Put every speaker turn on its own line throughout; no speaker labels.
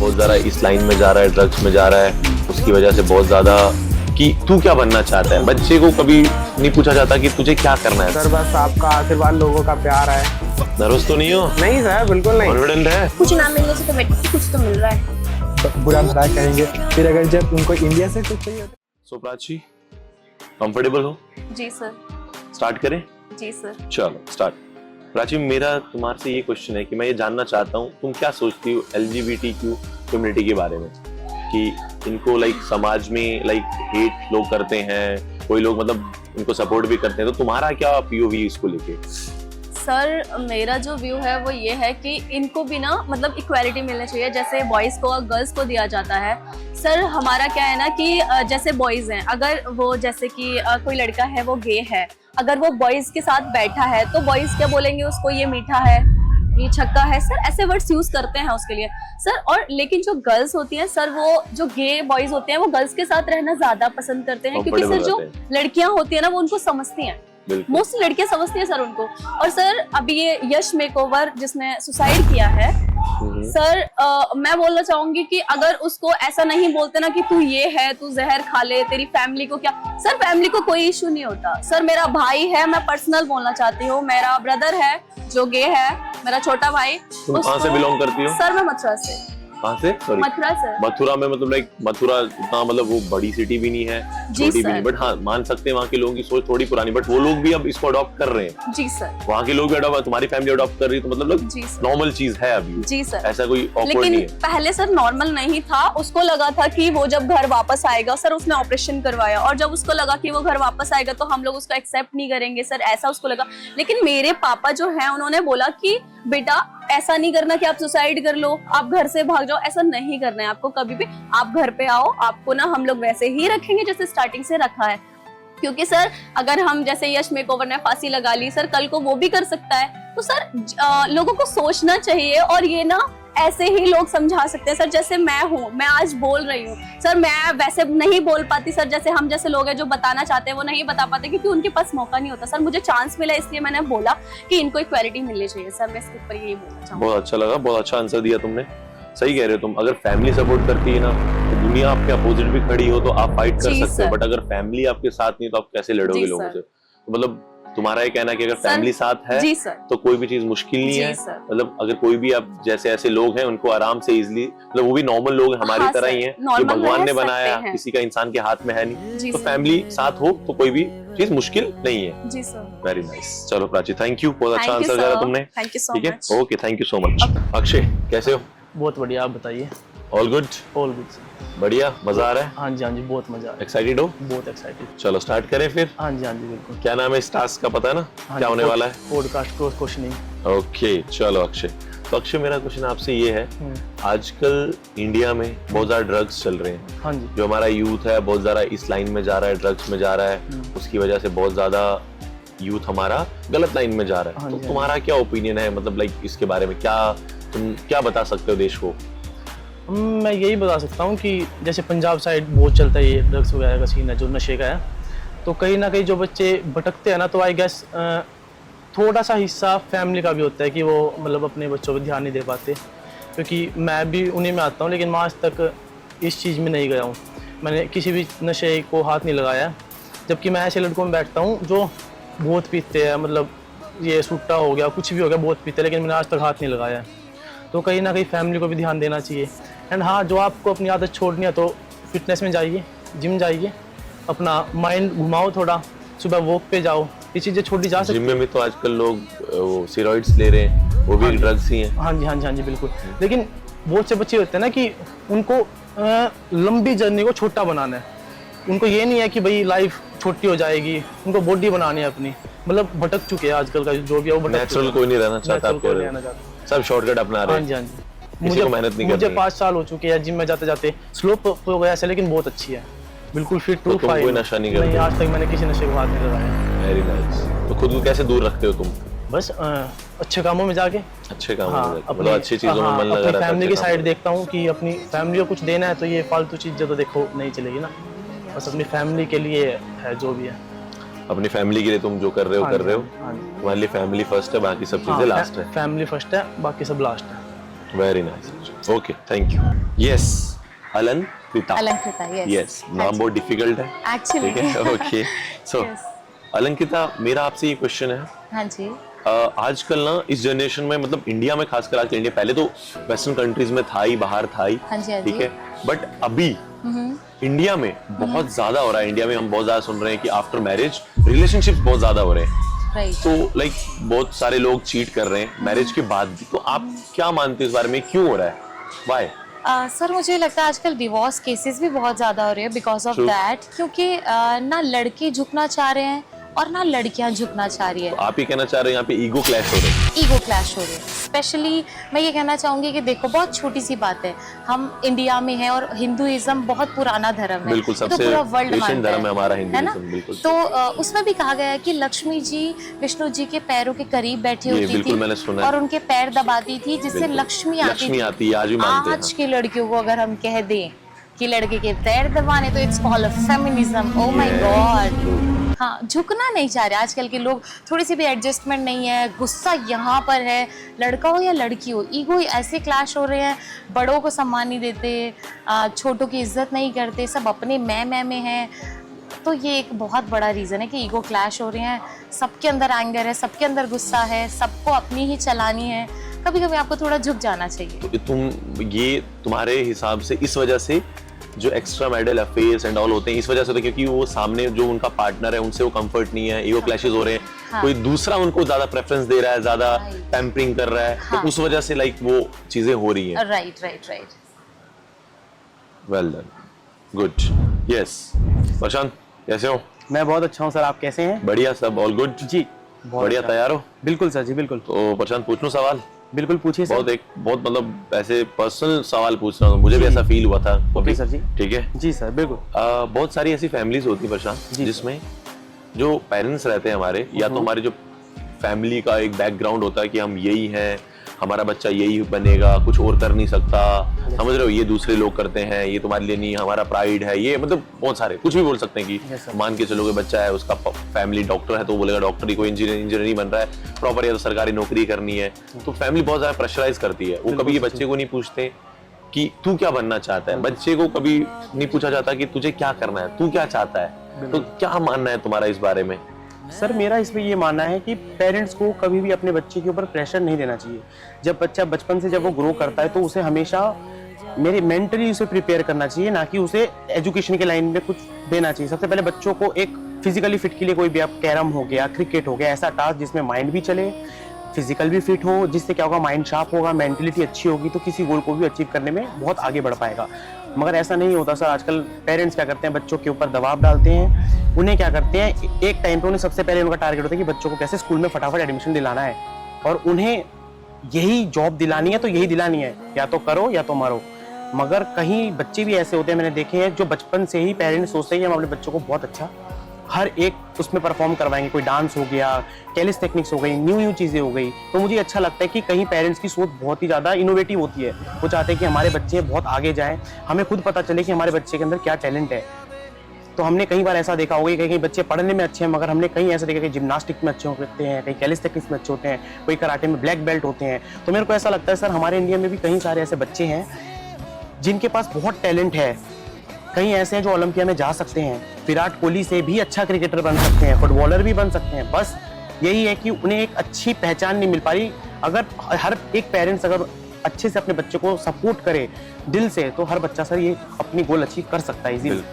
बहुत ज़्यादा इस लाइन में जा रहा है, ड्रग्स में जा रहा है, उसकी वजह से बहुत ज़्यादा कि तू क्या बनना चाहता है। बच्चे को कभी नहीं पूछा जाता कि तुझे क्या करना है।
सर बस आपका आशीर्वाद, लोगों का प्यार है।
नर्वस तो नहीं हो?
नहीं सर, बिल्कुल नहीं।
कॉन्फिडेंट है?
कुछ ना मिलने से तो बेटर कुछ तो मिल रहा है।
तो बुरा भला कहेंगे, फिर अगर जब उनको इंडिया से कुछ चाहिए।
सो प्राची, कंफर्टेबल हो?
जी सर।
स्टार्ट करें?
जी सर।
चलो स्टार्ट। प्राची, मेरा तुम्हारे से ये क्वेश्चन है कि मैं ये जानना चाहता हूँ तुम क्या सोचती हो LGBTQ कम्युनिटी के बारे में, कि इनको लाइक समाज में लाइक हेट लोग करते हैं, कोई लोग मतलब इनको सपोर्ट भी करते हैं, तो तुम्हारा क्या POV इसको लेके?
सर मेरा जो व्यू है वो ये है कि इनको भी ना मतलब इक्वालिटी मिलनी चाहिए, जैसे बॉयज़ को और गर्ल्स को दिया जाता है। सर हमारा क्या है ना कि जैसे बॉयज़ हैं, अगर वो जैसे कि कोई लड़का है वो गे है, अगर वो बॉयज़ के साथ बैठा है तो बॉयज़ क्या बोलेंगे उसको, ये मीठा है, ये छक्का है, सर ऐसे वर्ड्स यूज करते हैं उसके लिए सर। और लेकिन जो गर्ल्स होती हैं सर, वो जो गे बॉयज होते हैं वो गर्ल्स के साथ रहना ज्यादा पसंद करते हैं, क्योंकि सर जो लड़कियां होती है ना वो उनको समझती हैं, मोस्टली लड़कियां समझती हैं सर उनको। और सर अभी ये यश मेकओवर जिसने सुसाइड किया है सर, मैं बोलना चाहूंगी कि अगर उसको ऐसा नहीं बोलते ना कि तू ये है, तू जहर खा ले, तेरी फैमिली को क्या, सर फैमिली को कोई इशू नहीं होता। सर मेरा भाई है, मैं पर्सनल बोलना चाहती हूँ, मेरा ब्रदर है जो गे है, मेरा छोटा भाई।
तुम कहाँ से बिलोंग करती हो?
सर मैं मथुरा से।
कहाँ से? सॉरी,
मथुरा से।
मथुरा में मतलब लाइक मथुरा इतना मतलब वो बड़ी सिटी भी नहीं है, छोटी भी नहीं, बट हाँ मान सकते हैं वहाँ के लोगों की सोच थोड़ी पुरानी, बट वो लोग भी अब इसको अडॉप्ट कर रहे हैं।
जी सर।
वहाँ के लोग भी अडॉप्ट, तुम्हारी फैमिली अडॉप्ट कर रही है, तो मतलब नॉर्मल चीज है अभी।
जी सर।
ऐसा कोई ऑकवर्ड नहीं है।
लेकिन पहले सर नॉर्मल नहीं था, उसको लगा था कि वो जब घर वापस आएगा, सर उसने ऑपरेशन करवाया, और जब उसको लगा कि वो घर वापस आएगा तो हम लोग उसको एक्सेप्ट नहीं करेंगे सर, ऐसा उसको लगा। लेकिन मेरे पापा जो है उन्होंने बोला कि बेटा ऐसा नहीं करना कि आप सुसाइड कर लो, आप घर से भाग जाओ, ऐसा नहीं करना है आपको कभी भी। आप घर पे आओ, आपको ना हम लोग वैसे ही रखेंगे जैसे स्टार्टिंग से रखा है। क्योंकि सर अगर हम जैसे यश मेकओवर ने फांसी लगा ली सर, कल को वो भी कर सकता है। तो सर लोगों को सोचना चाहिए, और ये ना ऐसे ही लोग समझा सकते हैं सर। जैसे मैं हूँ, मैं आज बोल रही हूँ सर, मैं वैसे नहीं बोल पाती सर, जैसे हम जैसे लोग हैं जो बताना चाहते हैं वो नहीं बता पाते क्योंकि उनके पास मौका नहीं होता। सर मुझे चांस मिला इसलिए मैंने बोला कि इनको इक्वालिटी मिलनी चाहिए सर, मैं इसके ऊपर यही बोलना चाहूँगी।
बहुत अच्छा लगा, बहुत अच्छा आंसर दिया तुमने। सही कह रहे हो तुम, अगर फैमिली सपोर्ट करती है ना तो दुनिया आपके अपोजिट भी खड़ी हो तो आप फाइट कर सकते हो, बट अगर फैमिली आपके साथ नहीं तो आप कैसे लड़ोगे लोगों से? तो मतलब तुम्हारा ये कहना है कि अगर फैमिली साथ है तो कोई भी चीज मुश्किल नहीं है। मतलब अगर कोई भी आप जैसे ऐसे लोग हैं उनको आराम से इजीली, मतलब वो भी नॉर्मल लोग हैं हमारी तरह ही हैं, जो भगवान ने बनाया, किसी का इंसान के हाथ में है नहीं, तो फैमिली साथ हो तो कोई भी चीज मुश्किल नहीं है।
जी सर।
Very nice. चलो प्राची, थैंक यू, बहुत अच्छा आंसर दिया तुमने।
थैंक यू सो
ठीक है, okay, thank you so much. Akshay कैसे हो?
बहुत बढ़िया, आप बताइए।
All good?
All good.
बढ़िया, मजा आ रहा है?
हाँ जी, हाँ जी, बहुत मजा आ रहा है।
एक्साइटेड हो?
बहुत एक्साइटेड।
चलो स्टार्ट करें फिर।
हाँ जी, हाँ जी, बिल्कुल।
क्या नाम है इस टास्क का, पता है ना?
हाँ,
क्या होने वाला है?
Podcast cross questioning.
ओके चलो अक्षय, तो अक्षय मेरा क्वेश्चन आपसे ये है, आजकल इंडिया में बहुत ज्यादा ड्रग्स चल रहे हैं।
हाँ जी।
जो हमारा यूथ है बहुत ज्यादा इस लाइन में जा रहा है, ड्रग्स में जा रहा है, उसकी वजह से बहुत ज्यादा यूथ हमारा गलत लाइन में जा रहा है। तो तुम्हारा क्या ओपिनियन है, मतलब लाइक इसके बारे में क्या तुम क्या बता सकते हो देश को?
मैं यही बता सकता हूँ कि जैसे पंजाब साइड बहुत चलता है ये ड्रग्स वगैरह का सीन है, जो नशे का है, तो कहीं ना कहीं जो बच्चे भटकते हैं ना, तो आई गेस थोड़ा सा हिस्सा फैमिली का भी होता है कि वो मतलब अपने बच्चों पर ध्यान नहीं दे पाते। क्योंकि मैं भी उन्हीं में आता हूँ, लेकिन मैं आज तक इस चीज़ में नहीं गया हूँ, मैंने किसी भी नशे को हाथ नहीं लगाया। जबकि मैं ऐसे लड़कों में बैठता हूँ जो बहुत पीते हैं, मतलब ये सुट्टा हो गया, कुछ भी हो गया, बहुत पीते हैं, लेकिन मैंने आज तक हाथ नहीं लगाया। तो कहीं ना कहीं फैमिली को भी ध्यान देना चाहिए। एंड हाँ, जो आपको अपनी आदत छोड़नी है तो फिटनेस में जाइए, जिम जाइए, अपना माइंड घुमाओ थोड़ा, सुबह वॉक पे जाओ, ये चीज़ें छोड़ी जा सकती है।
जिम में भी तो आजकल लोग वो स्टेरॉइड्स ले रहे हैं, वो भी ड्रग्स ही हैं।
हाँ जी, हाँ जी, हाँ जी, बिल्कुल। लेकिन बहुत से बच्चे होते हैं ना कि उनको लंबी जर्नी को छोटा बनाना है, उनको ये नहीं है कि भाई लाइफ छोटी हो जाएगी, उनको बॉडी बनानी है अपनी, मतलब भटक चुके हैं आजकल का जो भी है वो भटक।
नेचुरल कोई नहीं रहना चाहता, सब शॉर्टकट अपना रहे हैं।
हाँ जी, हाँ जी।
मुझे मेहनत नहीं करनी।
मुझे 5 साल हो चुके हैं जिम में जाते जाते, स्लोप हो गया ऐसे, लेकिन बहुत अच्छी है, बिल्कुल फिट टू
तुम
फाइन।
कोई नशा नहीं करते?
नहीं, आज तक मैंने किसी नशे को हाथ नहीं लगाया।
Very nice. तो खुद को कैसे दूर रखते हो तुम?
बस अच्छे कामों में जाके,
अच्छे कामों
हाँ,
में जाके, मतलब अच्छी चीजों में मन लगा रहता है।
फैमिली की साइड देखता हूँ कि अपनी फैमिली को कुछ देना है, तो ये फालतू चीज़ें तो देखो नहीं चलेगी ना, बस अपनी फैमिली के लिए है जो भी है।
अपनी फैमिली के लिए तुम जो कर रहे हो कर रहे हो, तुम्हारे लिए फैमिली फर्स्ट है, बाकी सब चीजें लास्ट है।
फैमिली फर्स्ट है, बाकी सब लास्ट है।
Very nice, okay, thank you. Yes, Alankrita.
Alankrita, yes.
Yes, नाम बहुत डिफिकल्ट है।
Actually.
ठीक है, ओके। सो
Yes.
अलंकृता, मेरा आपसे ये क्वेश्चन है,
हाँ जी।
आजकल ना इस जनरेशन में, मतलब इंडिया में खासकर, आजकल इंडिया, पहले तो वेस्टर्न कंट्रीज में था ही, बाहर था ही,
हाँ जी, हाँ जी।
ठीक है, बट अभी इंडिया में बहुत ज्यादा हो रहा है। इंडिया में हम बहुत ज्यादा सुन रहे हैं कि आफ्टर मैरिज रिलेशनशिप्स बहुत ज्यादा हो रहे हैं,
राइट।
तो लाइक बहुत सारे लोग चीट कर रहे हैं मैरिज के बाद भी। तो आप क्या मानते हैं इस बारे में, क्यों हो रहा है, व्हाई?
सर मुझे लगता है आजकल डिवोर्स केसेस भी बहुत ज़्यादा हो रहे हैं बिकॉज ऑफ
True.
दैट, क्योंकि ना लड़के झुकना चाह रहे हैं और ना लड़कियां झुकना चाह रही है।
आप ये कहना चाह रहे हैं यहाँ पे ईगो क्लैश हो रहे हैं?
ईगो क्लैश हो रही है। स्पेशली मैं ये कहना चाहूंगी कि देखो, बहुत छोटी सी बात है, हम इंडिया में हैं और हिंदुइज्म बहुत पुराना धर्म है।
बिल्कुल,
ये तो
सबसे
पूरा वर्ल्ड
एशियन
मानता
धर्म है हमारा
है ना?
हिंदुइज्म, बिल्कुल।
तो उसमें भी कहा गया है कि लक्ष्मी जी विष्णु जी के पैरों के करीब बैठी
ये
होती
बिल्कुल
थी
मैंने सुना है।
और उनके पैर दबाती थी, जिससे
बिल्कुल।
लक्ष्मी
लक्ष्मी आती है, आज भी मानते हैं।
आज की लड़कियों को अगर हम कह दें कि लड़के के पैर दबाने, तो it's called feminism. Oh my God. हाँ, झुकना नहीं चाह रहे आजकल के लोग, थोड़ी सी भी एडजस्टमेंट नहीं है, गुस्सा यहाँ पर है, लड़का हो या लड़की हो, ईगो ऐसे क्लैश हो रहे हैं, बड़ों को सम्मान नहीं देते, छोटों की इज्जत नहीं करते, सब अपने मैं में हैं। तो ये एक बहुत बड़ा रीज़न है कि ईगो क्लैश हो रहे हैं। सबके अंदर एंगर है, सबके अंदर गुस्सा है, सबको अपनी ही चलानी है। कभी कभी आपको थोड़ा झुक जाना चाहिए।
तो ये तुम्हारे हिसाब से इस वजह से जो extra marital affairs and all होते हैं, इस वजह से, तो क्योंकि वो सामने जो उनका पार्टनर है उनसे वो कंफर्ट नहीं है, ईगो क्लैशेस हो रहे हैं,
हाँ।
कोई दूसरा उनको ज्यादा प्रेफरेंस दे रहा है, ज्यादा
Right.
पैम्परिंग कर रहा है,
हाँ।
तो उस वजह से लाइक वो चीजें हो रही हैं।
Right right right.
Well done, good. Yes, Prashant कैसे हो?
मैं बहुत अच्छा हूँ सर, आप कैसे हैं?
बढ़िया, सब ऑल गुड?
जी बहुत
बढ़िया,
अच्छा।
तैयार हो?
बिल्कुल सर जी, बिल्कुल।
तो प्रशांत, पूछ लूं सवाल?
बिल्कुल पूछिए सर।
बहुत मतलब ऐसे पर्सनल सवाल पूछ रहा हूँ, मुझे भी ऐसा फील हुआ था
ओके सर जी।
ठीक है।
जी सर, बिल्कुल।
बहुत सारी ऐसी फैमिलीज होती है प्रशांत,
जी।
जिसमें जो पेरेंट्स रहते हैं हमारे, या तो हमारे जो फैमिली का एक बैकग्राउंड होता है कि हम यही हैं, हमारा बच्चा यही बनेगा, कुछ और कर नहीं सकता, समझ रहे हो, ये दूसरे लोग करते हैं, ये तुम्हारे लिए नहीं, हमारा प्राइड है, ये मतलब बहुत सारे कुछ भी बोल सकते हैं कि
Yes, sir.
मान के चलोगे बच्चा है, उसका फैमिली डॉक्टर है तो वो बोलेगा डॉक्टर ही, कोई इंजीनियर नहीं बन रहा है प्रॉपर, या तो सरकारी नौकरी करनी है, तो फैमिली बहुत ज्यादा प्रेशराइज करती है। वो कभी ये बच्चे को नहीं पूछते कि तू क्या बनना चाहता है, बच्चे को कभी नहीं पूछा जाता कि तुझे क्या करना है, तू क्या चाहता है। तो क्या मानना है तुम्हारा इस बारे में?
सर मेरा इसमें ये मानना है कि पेरेंट्स को कभी भी अपने बच्चे के ऊपर प्रेशर नहीं देना चाहिए। जब बच्चा बचपन से जब वो ग्रो करता है तो उसे हमेशा मेरे मेंटली उसे प्रिपेयर करना चाहिए, ना कि उसे एजुकेशन के लाइन में कुछ देना चाहिए। सबसे पहले बच्चों को एक फिजिकली फिट के लिए कोई भी, आप कैरम हो गया, क्रिकेट हो गया, ऐसा टास्क जिसमें माइंड भी चले, फिजिकल भी फिट हो, जिससे क्या होगा, माइंड शार्प होगा, मेंटलिटी अच्छी होगी, तो किसी गोल को भी अचीव करने में बहुत आगे बढ़ पाएगा। मगर ऐसा नहीं होता सर, आजकल पेरेंट्स क्या करते हैं, बच्चों के ऊपर दबाव डालते हैं। उन्हें क्या करते हैं, एक टाइम पे उन्हें सबसे पहले उनका टारगेट होता है कि बच्चों को कैसे स्कूल में फटाफट एडमिशन दिलाना है, और उन्हें यही जॉब दिलानी है तो यही दिलानी है, या तो करो या तो मरो। मगर कहीं बच्चे भी ऐसे होते हैं, मैंने देखे हैं, जो बचपन से ही पेरेंट्स सोचते हैं कि हम अपने बच्चों को बहुत अच्छा हर एक उसमें परफॉर्म करवाएंगे, कोई डांस हो गया, कैलिस्थेटिक्स हो गई, न्यू चीज़ें हो गई। तो मुझे अच्छा लगता है कि कहीं पेरेंट्स की सोच बहुत ही ज़्यादा इनोवेटिव होती है। वो चाहते हैं कि हमारे बच्चे बहुत आगे जाएं, हमें खुद पता चले कि हमारे बच्चे के अंदर क्या टैलेंट है। तो हमने कई बार ऐसा देखा होगा कि कहीं बच्चे पढ़ने में अच्छे हैं, मगर हमने कहीं ऐसा देखा कि जिम्नास्टिक में अच्छे होते हैं, कहीं कैलिस्थेटिक्स में अच्छे होते हैं, कोई कराटे में ब्लैक बेल्ट होते हैं। तो मेरे को ऐसा लगता है सर, हमारे इंडिया में भी कई सारे ऐसे बच्चे हैं जिनके पास बहुत टैलेंट है। कई ऐसे हैं जो ओलंपिया में जा सकते हैं, विराट कोहली से भी अच्छा क्रिकेटर बन सकते हैं, फुटबॉलर भी बन सकते हैं। बस यही है कि उन्हें एक अच्छी पहचान नहीं मिल पा रही। अगर हर एक पेरेंट्स अगर अच्छे से अपने बच्चे को सपोर्ट करे दिल से, तो हर बच्चा सर ये अपनी गोल अचीव कर सकता है इजीली।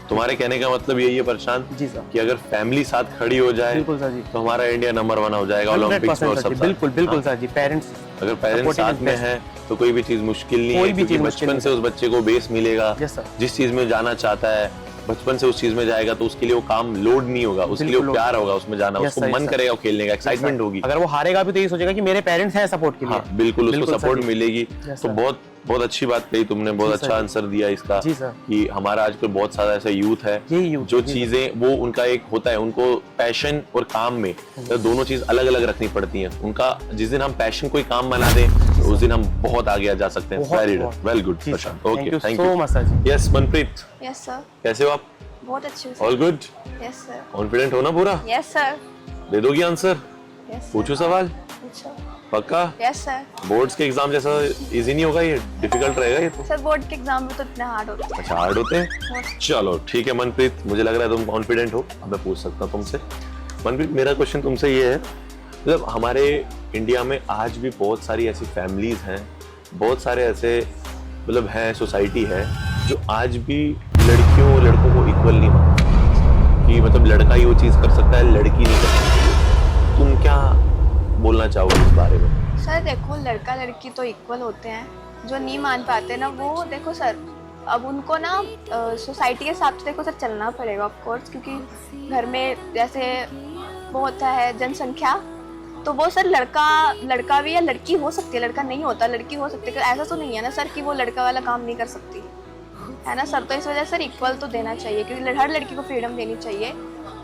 तुम्हारे कहने का मतलब यही है प्रशांत
जी सर,
कि अगर फैमिली साथ खड़ी हो जाए,
बिल्कुल सर जी,
तो हमारा इंडिया नंबर 1 हो जाएगा ओलंपिक्स में और सब।
बिल्कुल बिल्कुल सर जी। पेरेंट्स
अगर पेरेंट्स साथ में है तो कोई भी चीज मुश्किल नहीं
कोई
है,
भी
क्योंकि
चीज मुश्किल
बचपन से उस बच्चे को बेस मिलेगा।
यस सर,
जिस चीज में जाना चाहता है बचपन से उस चीज में जाएगा, तो उसके लिए वो काम लोड नहीं होगा, उसके लिए
बिल्कुल
प्यार होगा उसमें जाना,
Yes,
उसको
sir,
मन
yes,
करेगा खेलने का, एक्साइटमेंट होगी।
अगर वो हारेगा भी तो ये सोचेगा कि मेरे पेरेंट्स हैं सपोर्ट के लिए।
हाँ बिल्कुल, उसको
बिल्कुल
सपोर्ट
सर।
मिलेगी।
Yes,
तो
sir।
बहुत बहुत अच्छी बात कही तुमने, बहुत
जी,
अच्छा
सर।
आंसर दिया इसका
जी सर।
कि हमारा आजकल बहुत सारा ऐसा यूथ है
यही यूथ
जो
जी,
चीजें वो उनका एक होता है, उनको पैशन और काम में तो दोनों चीज अलग अलग रखनी पड़ती हैं। उनका जिस दिन हम पैशन कोई काम बना दें, तो उस दिन हम बहुत आगे जा सकते हैं। Very well good Prashant, okay, thank
so
you
much sir ji.
Yes Manpreet,
yes sir,
कैसे हो आप?
बहुत अच्छे से।
All good?
Yes sir,
confident हो ना पूरा?
यस सर,
दे दोगी आंसर?
यस
पूछो सवाल।
पूछो।
पक्का?
Yes sir.
बोर्ड्स के एग्जाम जैसा इजी नहीं होगा ये, डिफिकल्ट रहेगा ये तो?
सर बोर्ड के एग्जाम भी तो इतने हार्ड होते हैं।
अच्छा हार्ड होते हैं। चलो ठीक है मनप्रीत, मुझे लग रहा है तुम कॉन्फिडेंट हो, अब मैं पूछ सकता हूँ तुमसे। मनप्रीत मेरा क्वेश्चन तुमसे ये है, मतलब हमारे इंडिया में आज भी बहुत सारी ऐसी फैमिलीज हैं, बहुत सारे ऐसे मतलब हैं, सोसाइटी है जो आज भी लड़कियों और लड़कों को इक्वल नहीं मानती कि मतलब लड़का ही वो चीज़ कर सकता है, लड़की नहीं कर सकती। तुम क्या बोलना चाहोगे इस बारे में?
सर देखो लड़का लड़की तो इक्वल होते हैं, जो नहीं मान पाते ना वो देखो सर, अब उनको ना सोसाइटी के हिसाब से देखो सर चलना पड़ेगा ऑफ कोर्स, क्योंकि घर में जैसे वो होता है जनसंख्या, तो वो सर लड़का भी या लड़की हो सकती है, लड़का नहीं होता, लड़की हो सकती है। ऐसा तो नहीं है ना सर कि वो लड़का वाला काम नहीं कर सकती है ना सर। तो इस वजह से सर इक्वल तो देना चाहिए, क्योंकि हर लड़की को फ्रीडम देनी चाहिए,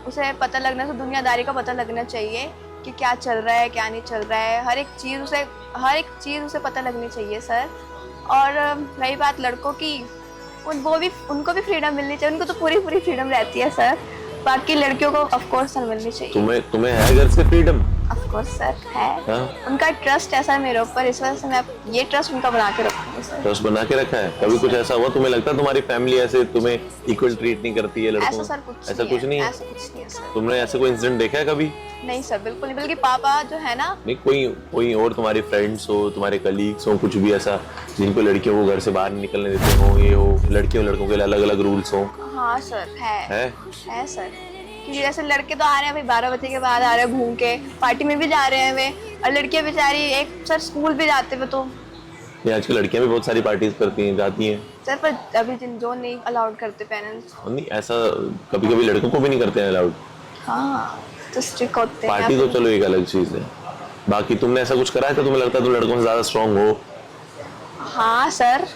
उसे पता लगना, उसे दुनियादारी का पता लगना चाहिए कि क्या चल रहा है क्या नहीं चल रहा है, हर एक चीज़ उसे पता लगनी चाहिए सर। और रही बात लड़कों की, उनको भी फ्रीडम मिलनी चाहिए, उनको तो पूरी फ्रीडम रहती है सर, बाकी लड़कियों को ऑफ कोर्स सर मिलनी चाहिए।
तुम्हें है घर से फ्रीडम?
ऑफ कोर्स सर है।
हाँ?
उनका ट्रस्ट है सर मेरे ऊपर, इस वजह से मैं ये ट्रस्ट उनका बना के रखूंगी सर।
ट्रस्ट बना के रखा है। कभी कुछ ऐसा हुआ तुम्हें लगता है तुम्हारी फैमिली ऐसे तुम्हें इक्वल ट्रीट नहीं करती है लड़कों?
ऐसा सर कुछ
ऐसा कुछ नहीं है?
ऐसा कुछ नहीं है सर।
तुमने ऐसा कोई इंसिडेंट देखा है कभी?
नहीं सर बिल्कुल नहीं, बल्कि पापा जो है ना,
नहीं कोई और तुम्हारे फ्रेंड्स हो, तुम्हारे कलीग्स हो, कुछ भी ऐसा जिनको लड़कियों को घर से बाहर नहीं निकलने देते हो, ये हो, लड़कियों लड़कों के लिए अलग अलग रूल्स हो?
हाँ सर है सर, क्योंकि जैसे लड़के तो आ रहे हैं भाई 12 बजे के बाद आ रहे हैं घूम के, पार्टी में भी जा रहे हैं वे, और लड़कियां बेचारी एक सर स्कूल भी जाते हुए, तो
ये आजकल लड़कियां भी बहुत सारी पार्टीज करती हैं, जाती हैं
सर, पर अभी जो नहीं अलाउड करते पेरेंट्स।
नहीं ऐसा कभी कभी लड़कों को भी नहीं करते हैं अलाउड।
हाँ तो स्ट्रिक्ट होते हैं।
पार्टी तो चलो एक अलग चीज है, बाकी तुमने ऐसा कुछ करा है तो तुम्हें लगता है तुम लड़कों से ज्यादा स्ट्रांग हो?
हाँ सर,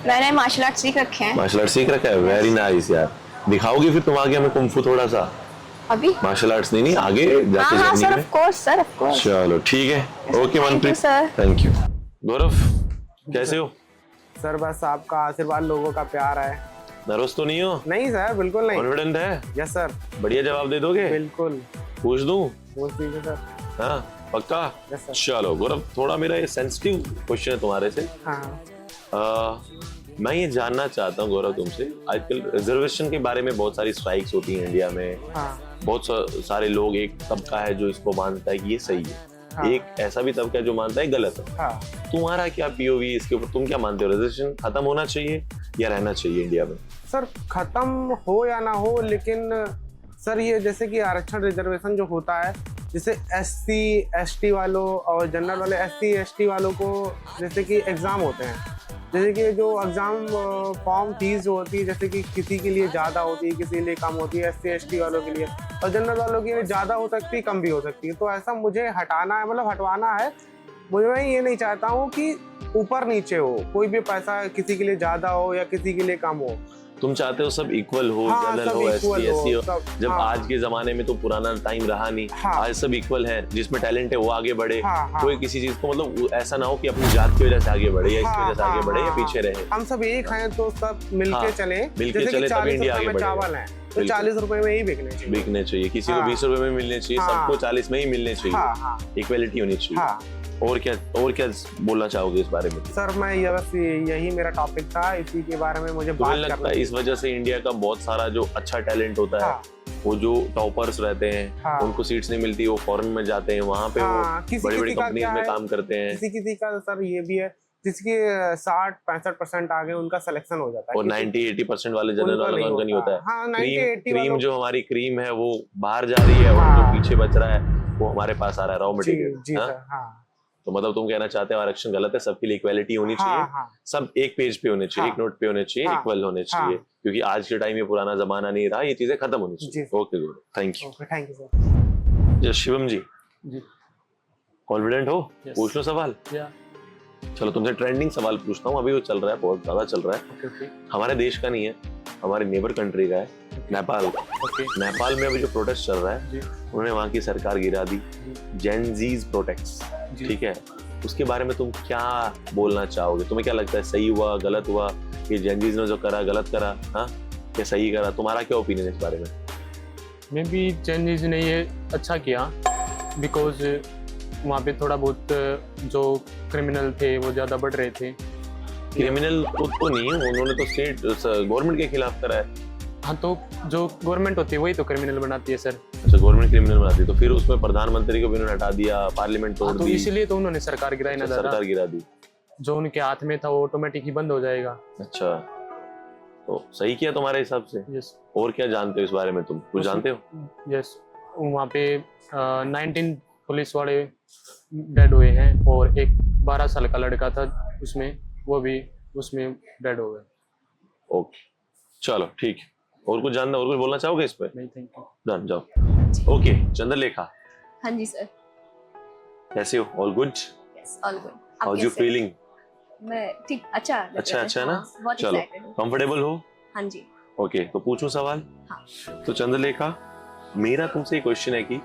मैंने मार्शल आर्ट सीख रखे हैं।
मार्शल आर्ट सीख रखा है, वेरी नाइस यार। दिखाओगी फिर तुम आगे हमें कुंफू थोड़ा सा?
अभी
मार्शल आर्ट्स नहीं आगे जाके
हाँ
जर्नी
सर
में?
Of course sir, of course.
चलो ठीक है, okay Manpreet
sir.
Thank you. Gaurav कैसे हो?
सर बस आपका आशीर्वाद, लोगों का प्यार है।
नर्वस तो नहीं हो?
नहीं सर बिल्कुल नहीं।
कॉन्फिडेंट है?
यस सर
बढ़िया जवाब दे दोगे?
बिल्कुल।
पूछ दूं?
पूछ दीजिए सर।
हाँ पक्का?
Yes sir.
चलो गौरव, थोड़ा मेरा ये सेंसिटिव क्वेश्चन है तुम्हारे से।
हाँ
मैं ये जानना चाहता हूँ गौरव तुमसे, आजकल रिजर्वेशन के बारे में बहुत सारी स्ट्राइक्स होती हैं इंडिया में।
हाँ
बहुत सारे लोग, एक तबका है जो इसको मानता है कि ये सही है,
हाँ।
एक ऐसा भी तबका है जो मानता है गलत है।
हाँ।
तुम्हारा क्या पीओवी इसके ऊपर, तुम क्या मानते हो? रिजर्वेशन खत्म होना चाहिए या रहना चाहिए इंडिया में?
सर खत्म हो या ना हो, लेकिन सर ये जैसे कि आरक्षण रिजर्वेशन जो होता है, जैसे SC ST वालों और जनरल वाले SC ST वालों को जैसे कि एग्ज़ाम होते हैं, जैसे कि जो एग्ज़ाम फॉर्म फीस जो होती है, जैसे कि किसी के लिए ज़्यादा होती है, किसी के लिए कम होती है, SC ST वालों के लिए, और जनरल वालों के लिए ज़्यादा हो सकती है, कम भी हो सकती है। तो ऐसा मुझे हटाना है, मतलब हटवाना है मुझे। मैं ये नहीं चाहता हूँ कि ऊपर नीचे हो, कोई भी पैसा किसी के लिए ज़्यादा हो या किसी के लिए कम हो।
तुम चाहते हो सब इक्वल हो,
हाँ,
जनरल
सब
हो,
equal
SC SC हो।
सब,
जब
हाँ।
आज के जमाने में तो पुराना टाइम रहा नहीं,
हाँ।
आज सब इक्वल है, जिसमें टैलेंट है वो आगे बढ़े।
हाँ, हाँ।
कोई किसी चीज को मतलब ऐसा ना हो कि अपनी जात की वजह से आगे बढ़े या इसकी
हाँ,
वजह से आगे
हाँ,
बढ़े या
हाँ,
पीछे रहे।
हम सब एक हैं तो सब मिलके
हाँ,
चले,
मिलके
जैसे
चले
कि
तभी
40
इंडिया
रुपए
आगे
में
बढ़ेगा।
चावल है तो
बिल्कुल।
40 रुपए में ही बिकने चाहिए।
बिकने चाहिए, किसी को
हाँ।
20 रुपए में मिलने चाहिए,
हाँ।
सबको 40 में ही मिलने चाहिए।
हाँ, हाँ।
इक्वेलिटी होनी चाहिए।
हाँ।
और क्या बोलना चाहोगे इस बारे में?
सर मैं यही मेरा टॉपिक था, इसी के बारे में मुझे
तुम्हें
बात
लगता
करना
है
थी।
इस वजह से इंडिया का बहुत सारा जो अच्छा टैलेंट होता है,
हाँ।
वो जो टॉपर्स रहते हैं,
हाँ।
उनको सीट्स नहीं मिलती, वो फॉरेन में जाते हैं, वहाँ पे
हाँ,
वो
किसी
बड़ी बड़ी
का
कंपनीज
क्या
में
है,
काम करते हैं।
किसी का सर ये भी है जिसके 60-65% आगे उनका सिलेक्शन हो जाता है,
और 90-80% वाले जनरल
उनका
वालों का उनका नहीं होता है।
हाँ, 90-80
क्रीम
वालों
जो हमारी क्रीम है वो बाहर जा रही है, और
हाँ।
जो पीछे बच रहा है वो हमारे पास आ रहा है, रॉ
जी
मटेरियल।
सर। हाँ
तो मतलब तुम कहना चाहते हो आरक्षण गलत है, सबके लिए इक्वालिटी होनी
हाँ,
चाहिए,
हाँ।
सब एक पेज पे होने चाहिए,
हाँ।
एक नोट पे होने चाहिए,
हाँ।
इक्वल होने चाहिए, क्योंकि आज के टाइम में पुराना जमाना नहीं रहा, ये चीजें खत्म होनी चाहिए।
जी।
Okay good, thank you.
Thank you sir.
जी शिवम जी, कॉन्फिडेंट हो?
Yes.
पूछ लो सवाल।
या
चलो तुमसे ट्रेंडिंग सवाल पूछता हूँ, अभी वो चल रहा है, बहुत ज्यादा चल रहा है,
ओके
हमारे देश का नहीं है, हमारे नेबर कंट्री का है, नेपाल।
ओके
नेपाल में अभी जो प्रोटेस्ट चल रहा है,
जी
उन्होंने वहाँ की सरकार गिरा दी, जेनजीज प्रोटेक्ट्स,
जी।
ठीक है, उसके बारे में तुम क्या बोलना चाहोगे? तुम्हें क्या लगता है, सही हुआ, गलत हुआ? ये जेनजीज ने जो करा गलत करा, हाँ क्या सही करा? तुम्हारा क्या ओपिनियन है इस बारे में?
मे बी चेंजेस ने ये अच्छा किया, बिकॉज
वहाँ पे थोड़ा बहुत जो क्रिमिनल थे वो ज़्यादा बढ़ रहे थे।
क्रिमिनल तो नहीं है, उन्होंने तो स्टेट गवर्नमेंट के खिलाफ करा है।
हाँ, तो जो गवर्नमेंट होती है वही तो क्रिमिनल बनाती है सर।
अच्छा, गवर्नमेंट क्रिमिनल बनाती है, तो फिर उसमें प्रधानमंत्री को भी उन्होंने हटा दिया, पार्लियामेंट तोड़
हाँ, तो
दी,
इसीलिए तो उन्होंने सरकार गिराई ना दादा।
सरकार गिरा दी।
जो उनके हाथ में था वो ऑटोमेटिक ही बंद हो जाएगा।
अच्छा, तो सही किया तुम्हारे हिसाब से।
यस
और क्या जानते हो इस बारे में, तुम कुछ जानते हो?
यस, वहाँ पे 19 पुलिस वाले डेड हुए हैं और एक 12 साल का लड़का था उसमें, वो भी उसमें डेड हो गए।
ओके, चलो ठीक है। और कुछ जानना, और कुछ बोलना चाहोगे इस पे?
नहीं, थैंक यू।
डन, जाओ। ओके, चंद्रलेखा,
हाँ जी सर।
कैसे हो? All good?
Yes, all good.
How you feeling?
मैं ठीक, अच्छा
अच्छा ना?
हाँ, बहुत
चलो,
excited हूँ।
कंफर्टेबल हो?
हाँ जी।
ओके, तो पूछूं सवाल?
हाँ।
तो चंद्रलेखा, मेरा तुमसे एक क्वेश्चन है कि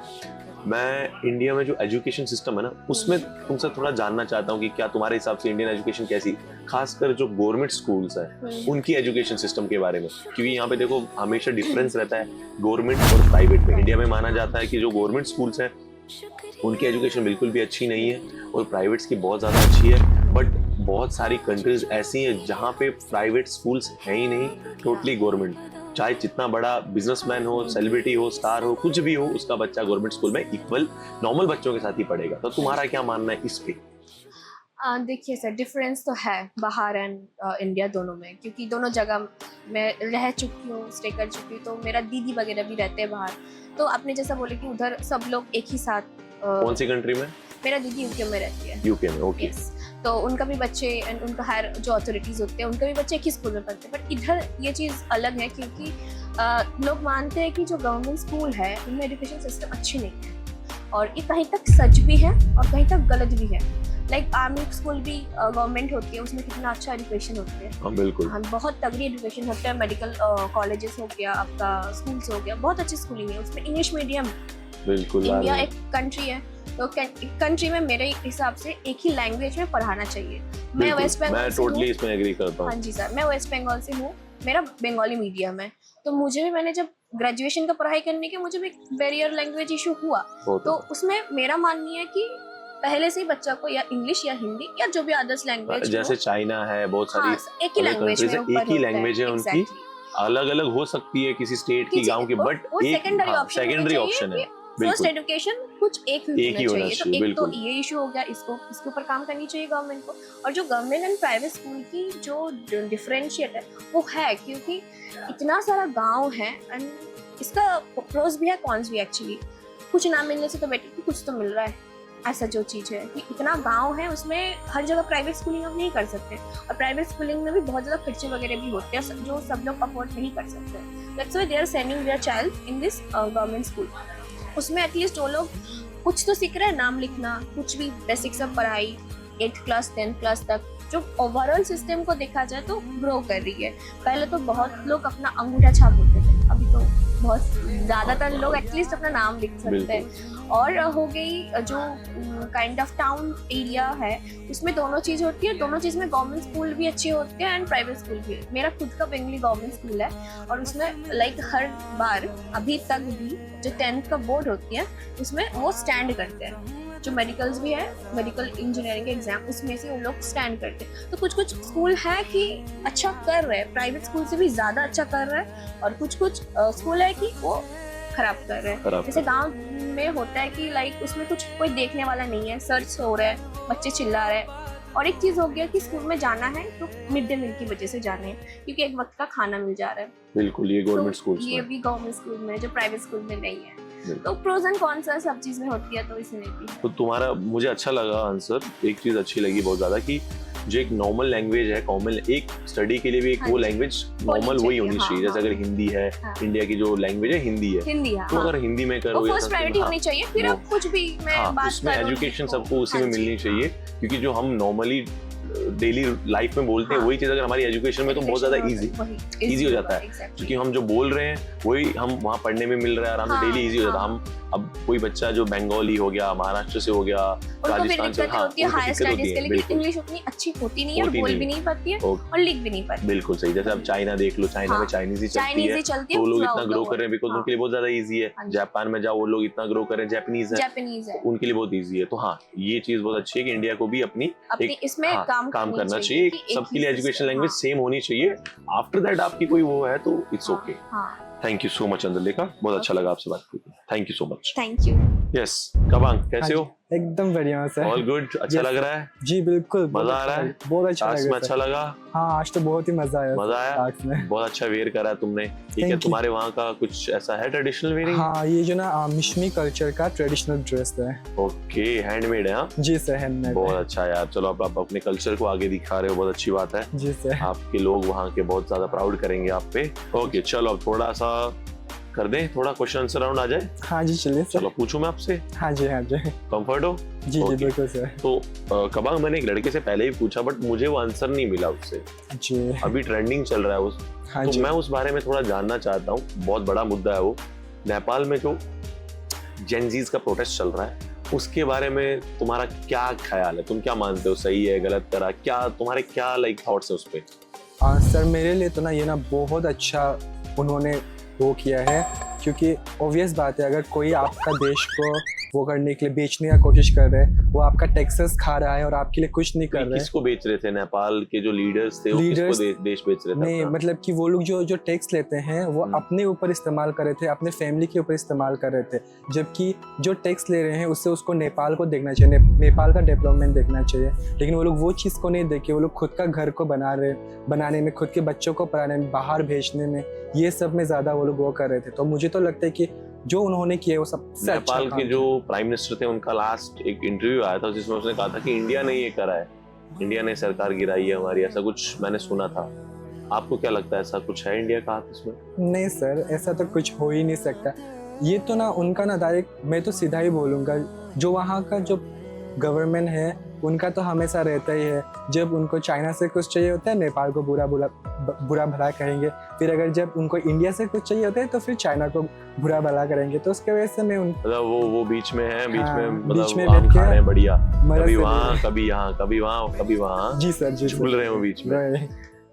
मैं इंडिया में जो एजुकेशन सिस्टम है ना, उसमें तुमसे थोड़ा जानना चाहता हूँ कि क्या तुम्हारे हिसाब से इंडियन एजुकेशन कैसी, खासकर जो गवर्नमेंट स्कूल्स है उनकी एजुकेशन सिस्टम के बारे में। क्योंकि यहाँ पे देखो हमेशा डिफरेंस रहता है गवर्नमेंट और प्राइवेट में। इंडिया में माना जाता है कि जो गवर्नमेंट स्कूल्स हैं उनकी एजुकेशन बिल्कुल भी अच्छी नहीं है और प्राइवेट्स की बहुत ज़्यादा अच्छी है। बट बहुत सारी कंट्रीज ऐसी हैं जहाँ पे प्राइवेट स्कूल्स हैं ही नहीं, टोटली गवर्नमेंट। चाहे जितना बड़ा बिजनेसमैन हो, सेलिब्रिटी हो, स्टार हो, कुछ भी हो, उसका बच्चा गवर्नमेंट स्कूल में इक्वल नॉर्मल बच्चों के साथ ही पढ़ेगा। तो तुम्हारा क्या मानना है इस पे?
देखिए सर, डिफरेंस तो है बाहर एंड इंडिया दोनों में, क्योंकि दोनों जगह मैं रह चुकी हूँ, स्टे कर चुकी हूँ। तो मेरा दीदी वगैरह भी रहते हैं बाहर, तो आपने जैसा बोले कि उधर सब लोग एक ही साथ।
कौन सी कंट्री में?
मेरा दीदी यूके में रहती है।
यूके में, ओके।
Yes. तो उनका भी बच्चे एंड उनका हायर जो अथॉरिटीज होते हैं उनका भी बच्चे एक ही स्कूल में पढ़ते हैं। बट इधर ये चीज़ अलग है, क्योंकि लोग मानते हैं कि जो गवर्नमेंट स्कूल है उनमें एजुकेशन सिस्टम अच्छी नहीं है, और ये कहीं तक सच भी है और कहीं तक गलत भी है। लाइक आर्मी स्कूल भी गवर्नमेंट होती है, उसमें कितना अच्छा एजुकेशन होती है।
हाँ बिल्कुल,
हाँ, बहुत तगड़ी एजुकेशन होता है। मेडिकल कॉलेजेस हो गया, आपका स्कूल्स हो गया, बहुत अच्छी स्कूलिंग है उसमें। इंग्लिश मीडियम,
बिल्कुल।
इंडिया एक कंट्री है, तो कंट्री में मेरे हिसाब से एक ही लैंग्वेज में पढ़ाना चाहिए। मैं वेस्ट बंगाल
मैं
से हूँ।
टोटली इसमें एग्री करता हूँ।
हाँ जी सर, मैं वेस्ट बंगाल से हूँ, मेरा बंगाली मीडियम है। तो मुझे भी, मैंने जब ग्रेजुएशन का पढ़ाई करने के, मुझे भी बैरियर लैंग्वेज इशू हुआ। तो उसमें मेरा माननी है कि पहले से ही बच्चा को या इंग्लिश या हिंदी या जो भी अदर्स लैंग्वेज,
जैसे चाइना है, बहुत सारी
एक ही लैंग्वेज में,
एक ही लैंग्वेज है उनकी। अलग अलग हो सकती है किसी स्टेट की, गांव की, बट सेकेंडरी ऑप्शन है।
फर्स्ट एजुकेशन कुछ एक ही होना चाहिए। तो एक तो
बिल्कुल।
ये इशू हो गया, इसके ऊपर काम करनी चाहिए गवर्नमेंट को। और जो गवर्नमेंट एंड प्राइवेट स्कूल की जो डिफरेंशिएट है वो है, क्योंकि इतना सारा गांव है एंड इसका प्रोस भी है, कॉन्स भी। एक्चुअली कुछ ना मिलने से तो बेटर कि कुछ तो मिल रहा है। ऐसा जो चीज़ है कि इतना गांव है, उसमें हर जगह प्राइवेट स्कूलिंग हम नहीं कर सकते, और प्राइवेट स्कूलिंग में भी बहुत ज़्यादा खर्चे वगैरह भी होते हैं जो सब लोग अफोर्ड नहीं कर सकते। That's why they are sending their child in this government school. उसमें एटलीस्ट वो लोग कुछ तो सीख रहे हैं, नाम लिखना, कुछ भी बेसिक सब पढ़ाई 8th क्लास 10th क्लास तक, जो ओवरऑल सिस्टम को देखा जाए तो ग्रो कर रही है। पहले तो बहुत लोग अपना अंगूठा छाप होते थे, अभी तो बहुत ज़्यादातर लोग एटलीस्ट अपना नाम लिख सकते हैं। और हो गई जो काइंड ऑफ टाउन एरिया है, उसमें दोनों चीज़ होती है। दोनों चीज़ में गवर्नमेंट स्कूल भी अच्छे होते हैं एंड प्राइवेट स्कूल भी। मेरा खुद का बंगाली गवर्नमेंट स्कूल है, और उसमें लाइक हर बार अभी तक भी जो 10th का बोर्ड होती है उसमें वो स्टैंड करते हैं। जो मेडिकल्स भी है, मेडिकल इंजीनियरिंग के एग्जाम, उसमें से वो लोग स्टैंड करते हैं। तो कुछ स्कूल है कि अच्छा कर रहे हैं, प्राइवेट स्कूल से भी ज़्यादा अच्छा कर रहे हैं, और कुछ स्कूल है कि वो खराब कर रहे हैं। जैसे गांव में होता है कि लाइक उसमें कुछ कोई देखने वाला नहीं है, सर्च हो रहा है, बच्चे चिल्ला रहे हैं। और एक चीज़ हो गया कि स्कूल में जाना है तो मिड डे मील की वजह से जाना है, क्योंकि एक वक्त का खाना मिल जा रहा है।
बिल्कुल, ये गवर्नमेंट स्कूल,
ये भी गवर्नमेंट स्कूल में, जो प्राइवेट स्कूल में नहीं है। तो प्रोज एंड कॉन्स सब चीज में होती है, तो इसलिए भी।
तो तुम्हारा, मुझे अच्छा लगा आंसर। एक चीज अच्छी लगी बहुत ज्यादा कि जो एक नॉर्मल लैंग्वेज है, कॉमन, एक स्टडी के लिए भी एक वो लैंग्वेज नॉर्मल वही होनी चाहिए। जैसे अगर हिंदी है, इंडिया की जो लैंग्वेज है हिंदी है, तो अगर हिंदी में करो,
फर्स्ट प्रायोरिटी होनी चाहिए। फिर आप कुछ भी मैं बात
उसमें एजुकेशन सबको उसी में मिलनी चाहिए। क्योंकि जो हम नॉर्मली डेली लाइफ में बोलते हैं वही चीज अगर हमारी एजुकेशन में तो बहुत ज्यादा इजी हो जाता है, क्योंकि हम जो बोल रहे हैं वही हम वहाँ पढ़ने में मिल रहा है आराम से, डेली इजी हो जाता है। हम अब कोई बच्चा जो बंगाली हो गया, महाराष्ट्र से हो गया, राजस्थान से, हाँ
हायर स्टडीज के लिए इंग्लिश उतनी अच्छी होती नहीं है, और बोल भी नहीं पाती है और लिख भी नहीं पाती।
बिल्कुल सही। जैसे अब चाइना देख लो, चाइना में चाइनीज ही चलती है, तो वो लोग इतना ग्रो कर रहे हैं बिकॉज उनके लिए बहुत ज्यादा इजी है। जापान में जाओ, वो लोग इतना ग्रो कर रहे हैं, जापानीज है, उनके लिए बहुत इजी है। तो हाँ, ये चीज बहुत अच्छी है कि इंडिया को भी अपनी
इसमें काम
करना चाहिए। सबके लिए एजुकेशन लैंग्वेज सेम होनी चाहिए। आफ्टर दैट आपकी कोई वो है तो it's okay. Thank you so much Anjalika, बहुत अच्छा लगा आपसे बात करके। Thank you so much.
Thank you.
Yes Kabang, कैसे हो?
एकदम बढ़िया सर।
All good? अच्छा लग रहा है?
जी बिल्कुल,
मजा आ रहा है?
बहुत अच्छा
टास्क में
लगा।
अच्छा लगा?
हाँ, आज तो बहुत ही मजा आया।
मजा आया?
टास्क में
बहुत अच्छा वेयर करा है तुमने। ठीक है, तुम्हारे वहाँ का कुछ ऐसा है ट्रेडिशनल वेयरिंग?
हाँ, ये जो ना मिशमी कल्चर का ट्रेडिशनल ड्रेस है।
ओके, हैंडमेड है? हाँ
जी सर, हैंडमेड।
बहुत अच्छा यार, चलो आप अपने कल्चर को आगे दिखा रहे हो, बहुत अच्छी बात है।
जी सर।
आपके लोग वहाँ के बहुत ज्यादा प्राउड करेंगे आप पे। ओके चलो, अब थोड़ा सा कर दें, थोड़ा क्वेश्चन आंसर राउंड आ जाए।
हाँ जी चलिए सर।
चलो पूछूं मैं आपसे?
हाँ जी
कंफर्ट हो?
जी जी बिल्कुल सर।
तो कबांग, मैंने एक लड़के से पहले ही पूछा बट मुझे वो आंसर नहीं मिला उससे।
जी।
अभी ट्रेंडिंग चल रहा है उस,
हाँ
तो
जी।
मैं उस बारे में थोड़ा जानना चाहता हूँ। बहुत बड़ा मुद्दा है वो। नेपाल में जो जेनजीज का प्रोटेस्ट चल रहा है, उसके बारे में तुम्हारा क्या ख्याल है? तुम क्या मानते हो, सही है, गलत करा, क्या तुम्हारे क्या लाइक थॉट्स है उस पे?
सर मेरे लिए तो ना ये ना बहुत अच्छा उन्होंने वो किया है, क्योंकि ऑब्वियस बात है, अगर कोई आपका देश को वो करने के लिए बेचने का कोशिश कर रहे हैं, वो आपका टैक्सेस खा रहा है और आपके लिए कुछ नहीं कर रहे हैं।
किसको बेच रहे थे? नेपाल के जो लीडर्स थे, वो किसको देश बेच रहे थे?
नहीं, मतलब कि वो लोग जो टैक्स लेते हैं वो अपने ऊपर इस्तेमाल कर रहे थे, अपने फैमिली के ऊपर इस्तेमाल कर रहे थे, जबकि जो टैक्स ले रहे हैं उससे उसको नेपाल को देखना चाहिए, नेपाल का डेवलपमेंट देखना चाहिए। लेकिन वो लोग वो चीज़ को नहीं देखे, वो लोग खुद का घर को बनाने में, खुद के बच्चों को पढ़ाने में, बाहर भेजने में, ये सब में ज़्यादा वो लोग वो कर रहे थे। तो मुझे तो लगता है कि जो उन्होंने किया वो सबसे अच्छा।
नेपाल के जो प्राइम मिनिस्टर थे, उनका लास्ट एक इंटरव्यू आया था जिसमें उसने कहा था कि इंडिया ने ये करा है, इंडिया ने सरकार गिराई है हमारी, ऐसा कुछ मैंने सुना था। आपको क्या लगता है, ऐसा कुछ है इंडिया का हाथ इसमें?
नहीं सर, ऐसा तो कुछ हो ही नहीं सकता। ये तो ना उनका ना डायरेक्ट, मैं तो सीधा ही बोलूँगा, जो वहाँ का जो गवर्नमेंट है उनका तो हमेशा रहता ही है, जब उनको चाइना से कुछ चाहिए होता है नेपाल को बुरा भला कहेंगे, फिर अगर जब उनको इंडिया से कुछ चाहिए होता है तो फिर चाइना को बुरा भला करेंगे। तो उसके वजह से मैं मतलब
वो बीच में है, बीच
हाँ,
में मतलब
बीच में
आम
बैठ
खा
के
रहे हैं बढ़िया, कभी
से
वहाँ कभी यहाँ, कभी वहाँ कभी वहाँ,
जी सर, जी
झूल रहे हो बीच में।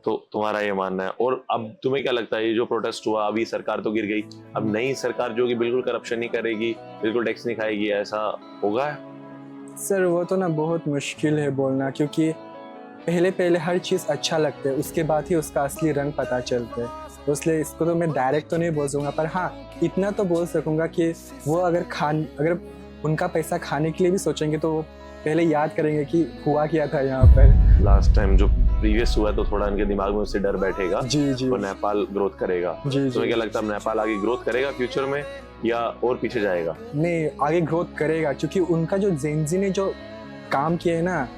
तो तुम्हारा ये मानना है। और अब तुम्हें क्या लगता है, ये जो प्रोटेस्ट हुआ, अभी सरकार तो गिर गई, अब नई सरकार जो कि बिल्कुल करप्शन नहीं करेगी, बिल्कुल टैक्स नहीं खाएगी, ऐसा होगा?
सर वो तो ना बहुत मुश्किल है बोलना, क्योंकि पहले हर चीज़ अच्छा लगता है, उसके बाद ही उसका असली रंग पता चलता है। तो इसलिए इसको तो मैं डायरेक्ट तो नहीं बोल सकूँगा, पर हाँ इतना तो बोल सकूँगा कि वो अगर उनका पैसा खाने के लिए भी सोचेंगे तो वो पहले याद करेंगे कि हुआ क्या था यहाँ पर
लास्ट टाइम जो प्रीवियस हुआ, तो थोड़ा इनके दिमाग में उससे डर बैठेगा।
जी जी।
तो नेपाल ग्रोथ करेगा।
जी
तुम्हें क्या लगता है, नेपाल आगे ग्रोथ करेगा फ्यूचर में या और पीछे जाएगा?
नहीं, आगे ग्रोथ करेगा, क्योंकि उनका जो जेनजी ने जो काम किया है ना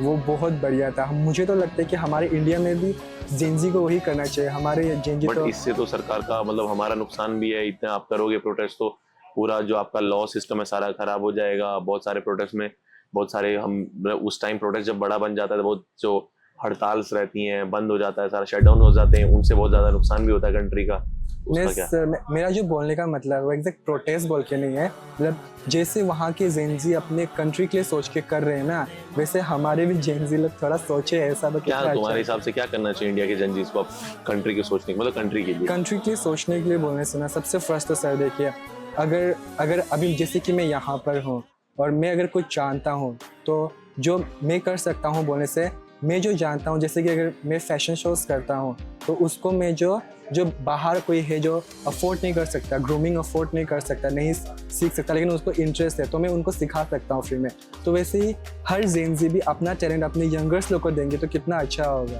वो बहुत बढ़िया था। मुझे तो लगता है कि हमारे इंडिया में भी जेनजी को वही करना चाहिए। हमारे जेनजी
बट
तो
इससे तो सरकार का मतलब हमारा नुकसान भी है। इतना आप करोगे प्रोटेस्ट तो पूरा जो आपका लॉ सिस्टम है सारा खराब हो जाएगा। बहुत सारे प्रोटेस्ट में बहुत सारे उस टाइम प्रोटेस्ट जब बड़ा बन जाता है, बहुत जो हड़ताल्स रहती हैं, बंद हो जाता है, सारा शटडाउन हो जाते हैं, उनसे बहुत ज्यादा नुकसान भी होता है कंट्री का।
सर मेरा जो बोलने का मतलब वो एग्जैक्ट प्रोटेस्ट बोल के नहीं है, मतलब जैसे वहाँ के जेनजी अपने कंट्री के लिए सोच के कर रहे हैं ना, वैसे हमारे भी जेनजी लोग थोड़ा सोचे ऐसा। तो
क्या तुम्हारे हिसाब से क्या करना चाहिए इंडिया के जेनजीज को कंट्री के सोचने, मतलब कंट्री के लिए
सोचने के लिए बोलने से ना, सबसे फर्स्ट तो सर देखिए, अगर अभी जैसे कि मैं यहाँ पर हूँ और मैं अगर कुछ जानता हूँ तो जो मैं कर सकता हूँ बोलने से, मैं जो जानता हूँ, जैसे कि अगर मैं फैशन शोज करता हूँ तो उसको मैं जो बाहर कोई है जो अफोर्ड नहीं कर सकता, ग्रूमिंग अफोर्ड नहीं कर सकता, नहीं सीख सकता, लेकिन उसको इंटरेस्ट है, तो मैं उनको सिखा सकता हूँ फ्री में। तो वैसे ही हर जेनजी भी अपना टैलेंट अपने यंगर्स लोग को देंगे तो कितना अच्छा होगा।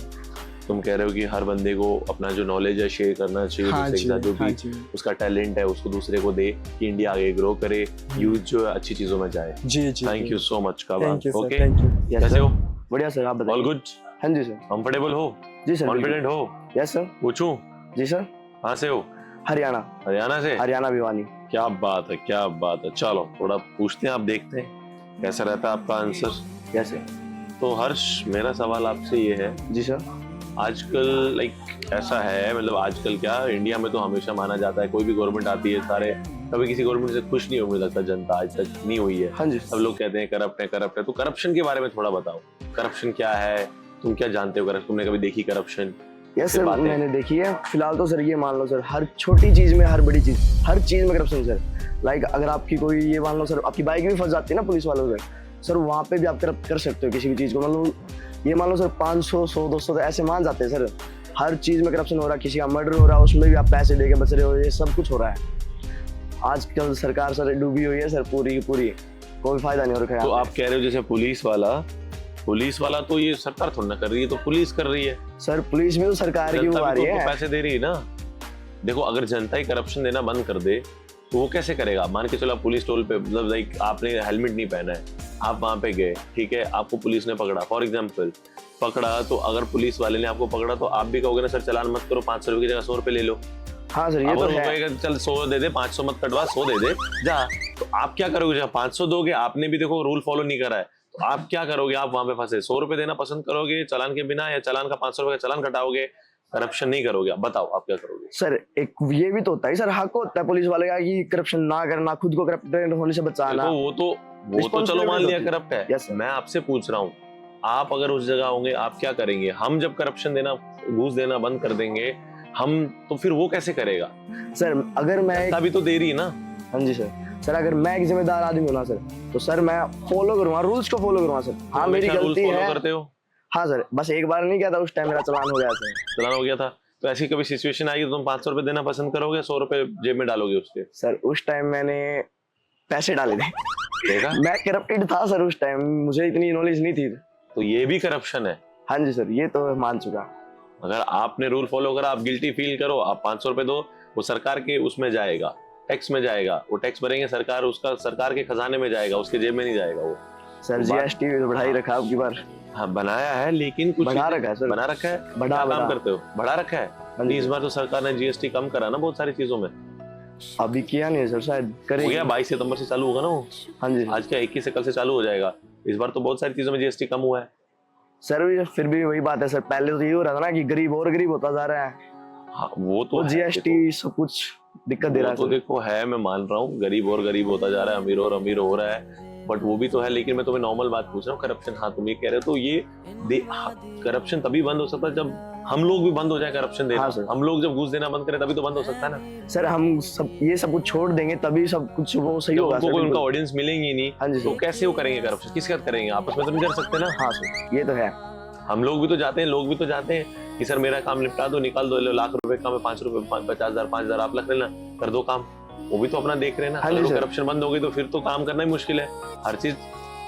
तुम कह रहे हो कि हर बंदे को अपना जो नॉलेज है शेयर करना चाहिए, दूसरे के साथ जो भी उसका टैलेंट है उसको दूसरे को दे कि इंडिया आगे ग्रो करे, यूथ जो है अच्छी चीजों में जाए।
जी जी,
थैंक यू सो मच का।
ओके,
कैसे हो?
बढ़िया सर, आप बताइए।
All good?
हाँ जी सर।
कंफर्टेबल हो?
जी सर।
कॉन्फिडेंट हो?
Yes sir.
पूछूं?
जी सर।
कहाँ से हो?
हरियाणा।
हरियाणा से?
हरियाणा भिवानी।
क्या बात है, क्या बात है। चलो थोड़ा पूछते हैं, आप देखते हैं कैसा रहता है आपका आंसर।
कैसे?
तो हर्ष, मेरा सवाल आपसे ये है,
जी सर।
आजकल लाइक ऐसा है, मतलब आजकल क्या, इंडिया में तो हमेशा माना जाता है कोई भी गवर्नमेंट आती है, सारे कभी किसी गवर्नमेंट से खुश नहीं हो, मुझे लगता जनता आज तक नहीं हुई है।
हाँ जी।
सब लोग कहते हैं करप्ट है करप्ट है। तो करप्शन के बारे में थोड़ा बताओ, करप्शन क्या है, तुम क्या जानते हो करप्शन, तुमने कभी देखी करप्शन?
यस सर, मैंने देखी है। फिलहाल तो सर ये मान लो सर, हर छोटी चीज में, हर बड़ी चीज, हर चीज में करप्शन सर। लाइक अगर आपकी कोई, ये मान लो सर, आपकी बाइक भी फंस जाती है ना पुलिस वालों से, सर वहाँ पे भी आप करप्ट कर सकते हो किसी भी चीज को। मतलब ये मान लो सर 500, 100, 200 तो ऐसे मान जाते हैं सर। हर चीज में करप्शन हो रहा है, किसी का मर्डर हो रहा है, उसमें भी आप पैसे देके बच रहे हो, ये सब कुछ हो रहा है। आजकल सरकार सर डूबी हुई है सर, पूरी की पूरी, कोई फायदा नहीं हो रखा है।
तो आप कह रहे हो जैसे पुलिस वाला तो ये सरकार थोड़ी ना कर रही है, तो पुलिस कर रही है
सर। पुलिस भी तो सरकार की वो आ रही है,
पैसे दे रही है ना। देखो, अगर जनता ही करप्शन देना बंद कर दे तो वो कैसे करेगा? मान के चलो आप पुलिस टोल पे, मतलब लाइक आपने हेलमेट नहीं पहना है, आप वहां पे गए, ठीक है, आपको पुलिस ने पकड़ा, फॉर एग्जाम्पल पकड़ा, तो अगर पुलिस वाले ने आपको पकड़ा तो आप भी कहोगे ना सर चालान मत करो, 500 रुपए की जगह 100 रुपए ले लो।
हाँ सर, ये तो है।
चल 100 दे दे, 500 मत कटवा, 100 दे दे जा। तो आप क्या करोगे जब 500 दोगे? आपने भी देखो रूल फॉलो नहीं करा है, तो आप क्या करोगे? आप वहां पे फंसे, 100 रुपए देना पसंद करोगे चालान के बिना, या चालान का 500 रुपए का चालान कटाओगे? करप्शन नहीं करोगे? आप बताओ आप क्या करोगे?
सर एक ये भी तो होता है सर, हक होता है पुलिस वाले का कि करप्शन ना करना, खुद को करप्ट होने से बचाना।
वो तो चलो मान लिया करप्ट है।
Yes,
मैं आपसे पूछ रहा हूँ, आप अगर उस जगह होंगे आप क्या करेंगे? हम जब करप्शन देना, घूस देना बंद कर देंगे हम, तो फिर वो कैसे करेगा?
सर अगर मैं
भी तो दे रही है ना।
हाँ जी सर। सर अगर मैं एक जिम्मेदार आदमी हूँ ना सर, तो सर मैं फॉलो करूंगा, रूल्स को फॉलो करूंगा सर। हाँ मेरी गलती है।
करते हो?
हाँ सर, बस एक बार नहीं किया था, उस टाइम मेरा चालान हो गया सर।
चालान हो गया था, तो ऐसी कभी सिचुएशन आएगी तो तुम 500 रुपए देना पसंद करोगे, 100 रुपए जेब में डालोगे उसके?
सर उस टाइम मैंने पैसे डाले थे।
देखा,
मैं करप्टेड था सर उस टाइम, मुझे इतनी नॉलेज नहीं थी।
तो ये भी करप्शन है।
हाँ जी सर, ये तो मान चुका।
अगर आपने रूल फॉलो करा, आप गिल्टी फील करो, आप 500 रुपए दो, वो सरकार के उसमें जाएगा, टैक्स में जाएगा, वो टैक्स भरेंगे सरकार, उसका सरकार के खजाने में जाएगा, उसके जेब में नहीं जाएगा वो।
सर जीएसटी बढ़ा ही रखा आपकी बार।
हाँ बनाया है, लेकिन कुछ
बढ़ा रखा है सर,
बना रखा है।
बढ़ा
काम करते हो, बढ़ा रखा है। इस बार तो सरकार ने जीएसटी कम करा ना बहुत सारी चीजों में।
अभी किया नहीं है सर, शायद करेंगे।
22 सितंबर से चालू होगा ना वो।
हाँ जी।
आज क्या 21 से कल से चालू हो जाएगा। इस बार तो बहुत सारी चीजों में जीएसटी कम हुआ है
सर। फिर भी वही बात है सर, पहले तो ये हो रहा था ना कि गरीब और गरीब होता जा रहा है।
हाँ वो तो
जीएसटी सब कुछ दिक्कत दे रहा है।
तो देखो है, मैं मान रहा हूँ गरीब और गरीब होता जा रहा है, अमीर और अमीर हो रहा है, बट वो भी तो है। लेकिन मैं तुम्हें नॉर्मल बात पूछ रहा हूँ, करप्शन, हाँ तुम ये कह रहे हो, तो ये करप्शन तभी बंद हो सकता है जब हम लोग भी बंद हो जाए करप्शन देना।
हाँ
हम लोग जब घूस देना बंद करें तभी तो बंद हो सकता है ना
सर। हम सब ये सब कुछ छोड़ देंगे तभी सब कुछ वो सही होगा।
कोई उनका ऑडियंस मिलेंगे नहीं।
हाँ जी,
तो कैसे वो करेंगे करप्शन? किसके साथ करेंगे? आपस में तो नहीं कर सकते ना।
हाँ सर, ये तो है।
हम लोग भी तो जाते हैं, लोग भी तो जाते हैं कि सर मेरा काम निपटा दो, निकाल दो, लाख रुपए का, मैं 5 रुपए, 50,000, 5,000 आप रख लेना, कर दो काम। वो भी तो अपना देख रहे हैं ना।
हाँ
अगर करप्शन बंद हो गई तो फिर तो काम करना ही मुश्किल है। हर चीज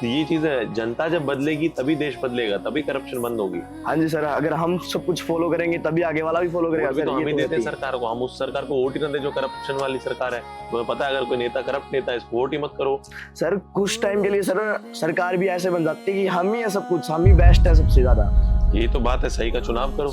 ये चीज है, जनता जब बदलेगी तभी देश बदलेगा, तभी करप्शन बंद होगी।
हाँ जी सर, अगर हम सब कुछ फॉलो करेंगे तभी आगे वाला भी फॉलो करेगा।
तो हम ही देते हैं सरकार को, हम उस सरकार को वोट ही ना दे जो करप्शन वाली सरकार है। तुम्हें पता है अगर कोई नेता करप्ट नेता है, इसको वोट ही मत करो।
सर कुछ टाइम के लिए सर सरकार भी ऐसे बन जाती है कि हम ही है सब कुछ, हम ही बेस्ट है सबसे ज्यादा।
यही तो बात है, सही का चुनाव करो।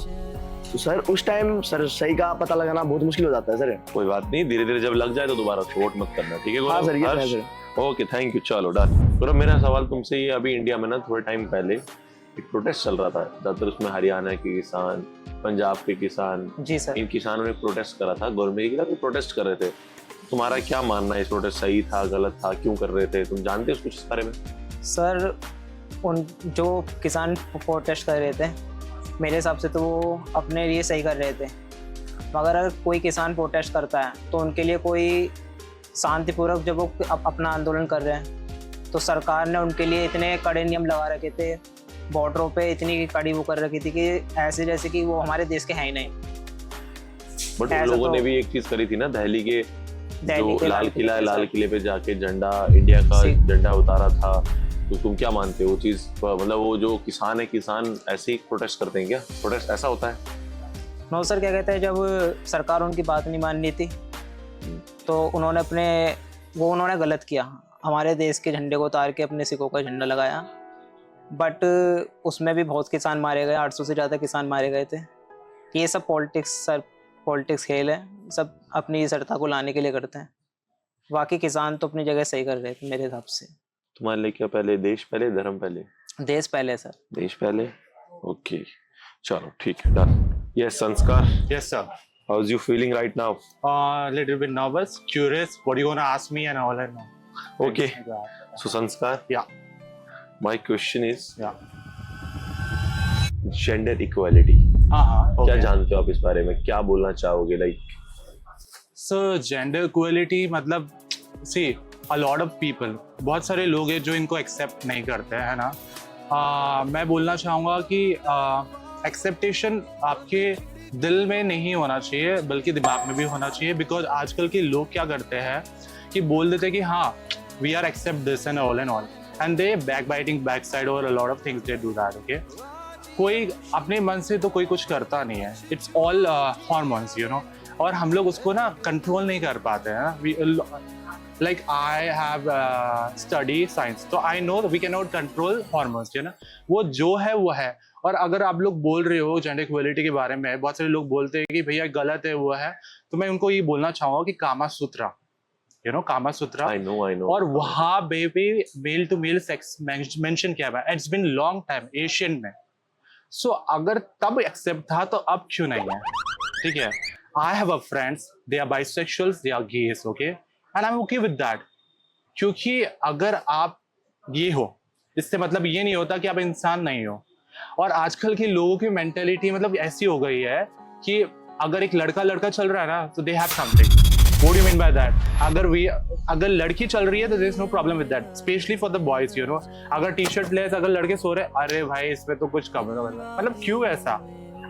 तो सर उस टाइम सर सही का पता लगाना बहुत मुश्किल हो जाता है सर।
कोई बात नहीं, धीरे धीरे जब लग जाए तो दोबारा वोट मत करना, ठीक है?
हाँ सर, ये है सर।
ओके, थैंक यू, चलो डन। तो मेरा सवाल तुमसे ये, अभी इंडिया में ना थोड़े टाइम पहले एक प्रोटेस्ट चल रहा था, ज्यादातर उसमें हरियाणा के किसान, पंजाब के किसान,
जी सर,
इन किसानों ने प्रोटेस्ट करा था गवर्नमेंट के खिलाफ, प्रोटेस्ट कर रहे थे। तुम्हारा क्या मानना है, इस प्रोटेस्ट सही था, गलत था, क्यों कर रहे थे? तुम जानते हो कुछ इस बारे में?
सर उन जो किसान प्रोटेस्ट कर रहे थे, मेरे हिसाब से तो वो अपने लिए सही कर रहे थे। मगर अगर कोई किसान प्रोटेस्ट करता है तो उनके लिए कोई शांतिपूर्वक, जब वो अपना आंदोलन कर रहे हैं, तो सरकार ने उनके लिए इतने कड़े नियम लगा रखे थे, बॉर्डरों पे इतनी कड़ी वो कर रखी थी कि ऐसे जैसे कि वो हमारे देश के हैं ही नहीं।
बट लोगों ने भी एक चीज करी थी ना, दिल्ली के जो लाल किला है, लाल किले पे जाके झंडा, इंडिया का झंडा उतारा था। तो तुम क्या मानते हो वो चीज, मतलब वो जो किसान है, किसान ऐसे ही प्रोटेस्ट करते हैं क्या? प्रोटेस्ट ऐसा होता है?
नो सर, क्या कहते हैं, जब सरकार उनकी बात नहीं मान रही थी तो उन्होंने गलत किया, हमारे देश के झंडे को उतार के अपने सिखों का झंडा लगाया। बट उसमें भी बहुत किसान मारे गए, 800 से ज़्यादा किसान मारे गए थे। ये सब पॉलिटिक्स खेल है, सब अपनी सत्ता को लाने के लिए करते हैं। बाकी किसान तो अपनी जगह सही कर रहे थे मेरे हिसाब से।
तुम्हारे लिए क्या पहले देश पहले, धर्म पहले?
देश पहले सर।
देश पहले, ओके चलो ठीक है, डन। यस संस्कार,
Yes, sir.
How is you feeling right now?
Little bit nervous, curious. What are you gonna ask me and all that? No.
Okay. So संस्कार,
Yeah.
my question is
Yeah.
Gender equality,
Okay.
क्या जानते हो आप इस बारे में, क्या बोलना चाहोगे? लाइक
So gender equality मतलब see a lot of people, बहुत सारे लोग हैं जो इनको एक्सेप्ट नहीं करते हैं, है ना? मैं बोलना चाहूँगा कि एक्सेप्टेशन आपके दिल में नहीं होना चाहिए बल्कि दिमाग में भी होना चाहिए। बिकॉज आजकल के लोग क्या करते हैं कि बोल देते हैं कि हाँ we are except this and all and they back biting back side और a lot of things they do that. Okay, कोई अपने मन से तो कोई कुछ करता नहीं है, it's all hormones you know, और हम लोग उसको ना कंट्रोल नहीं कर पाते हैं। Like I have studied science, तो I know that we cannot control hormones, है ना, वो जो है वो है। और अगर आप लोग बोल रहे हो जेंडर इक्वलिटी के बारे में, बहुत सारे लोग बोलते हैं कि भैया गलत है वो है, तो मैं उनको ये बोलना चाहूँगा कि Kama Sutra, you know, Kama Sutra,
I know
और वहाँ baby male to male sex mention किया हुआ है, it's been long time Asian में। सो अगर तब एक्सेप्ट था तो अब क्यों नहीं है? ठीक है, I have a friends, they are bisexuals, they are gays, okay, and I am okay with that. क्योंकि अगर आप ये हो, इससे मतलब ये नहीं होता कि आप इंसान नहीं हो। और आजकल के लोगों की मेंटेलिटी मतलब ऐसी हो गई है कि अगर एक लड़का चल रहा है ना तो they have something. What do you mean by that? अगर लड़की चल रही है तो there is no problem with that, specially for the boys you know. अगर टी शर्ट लेस अगर लड़के सो रहे, अरे भाई इसमें तो कुछ कम है, मतलब क्यों ऐसा?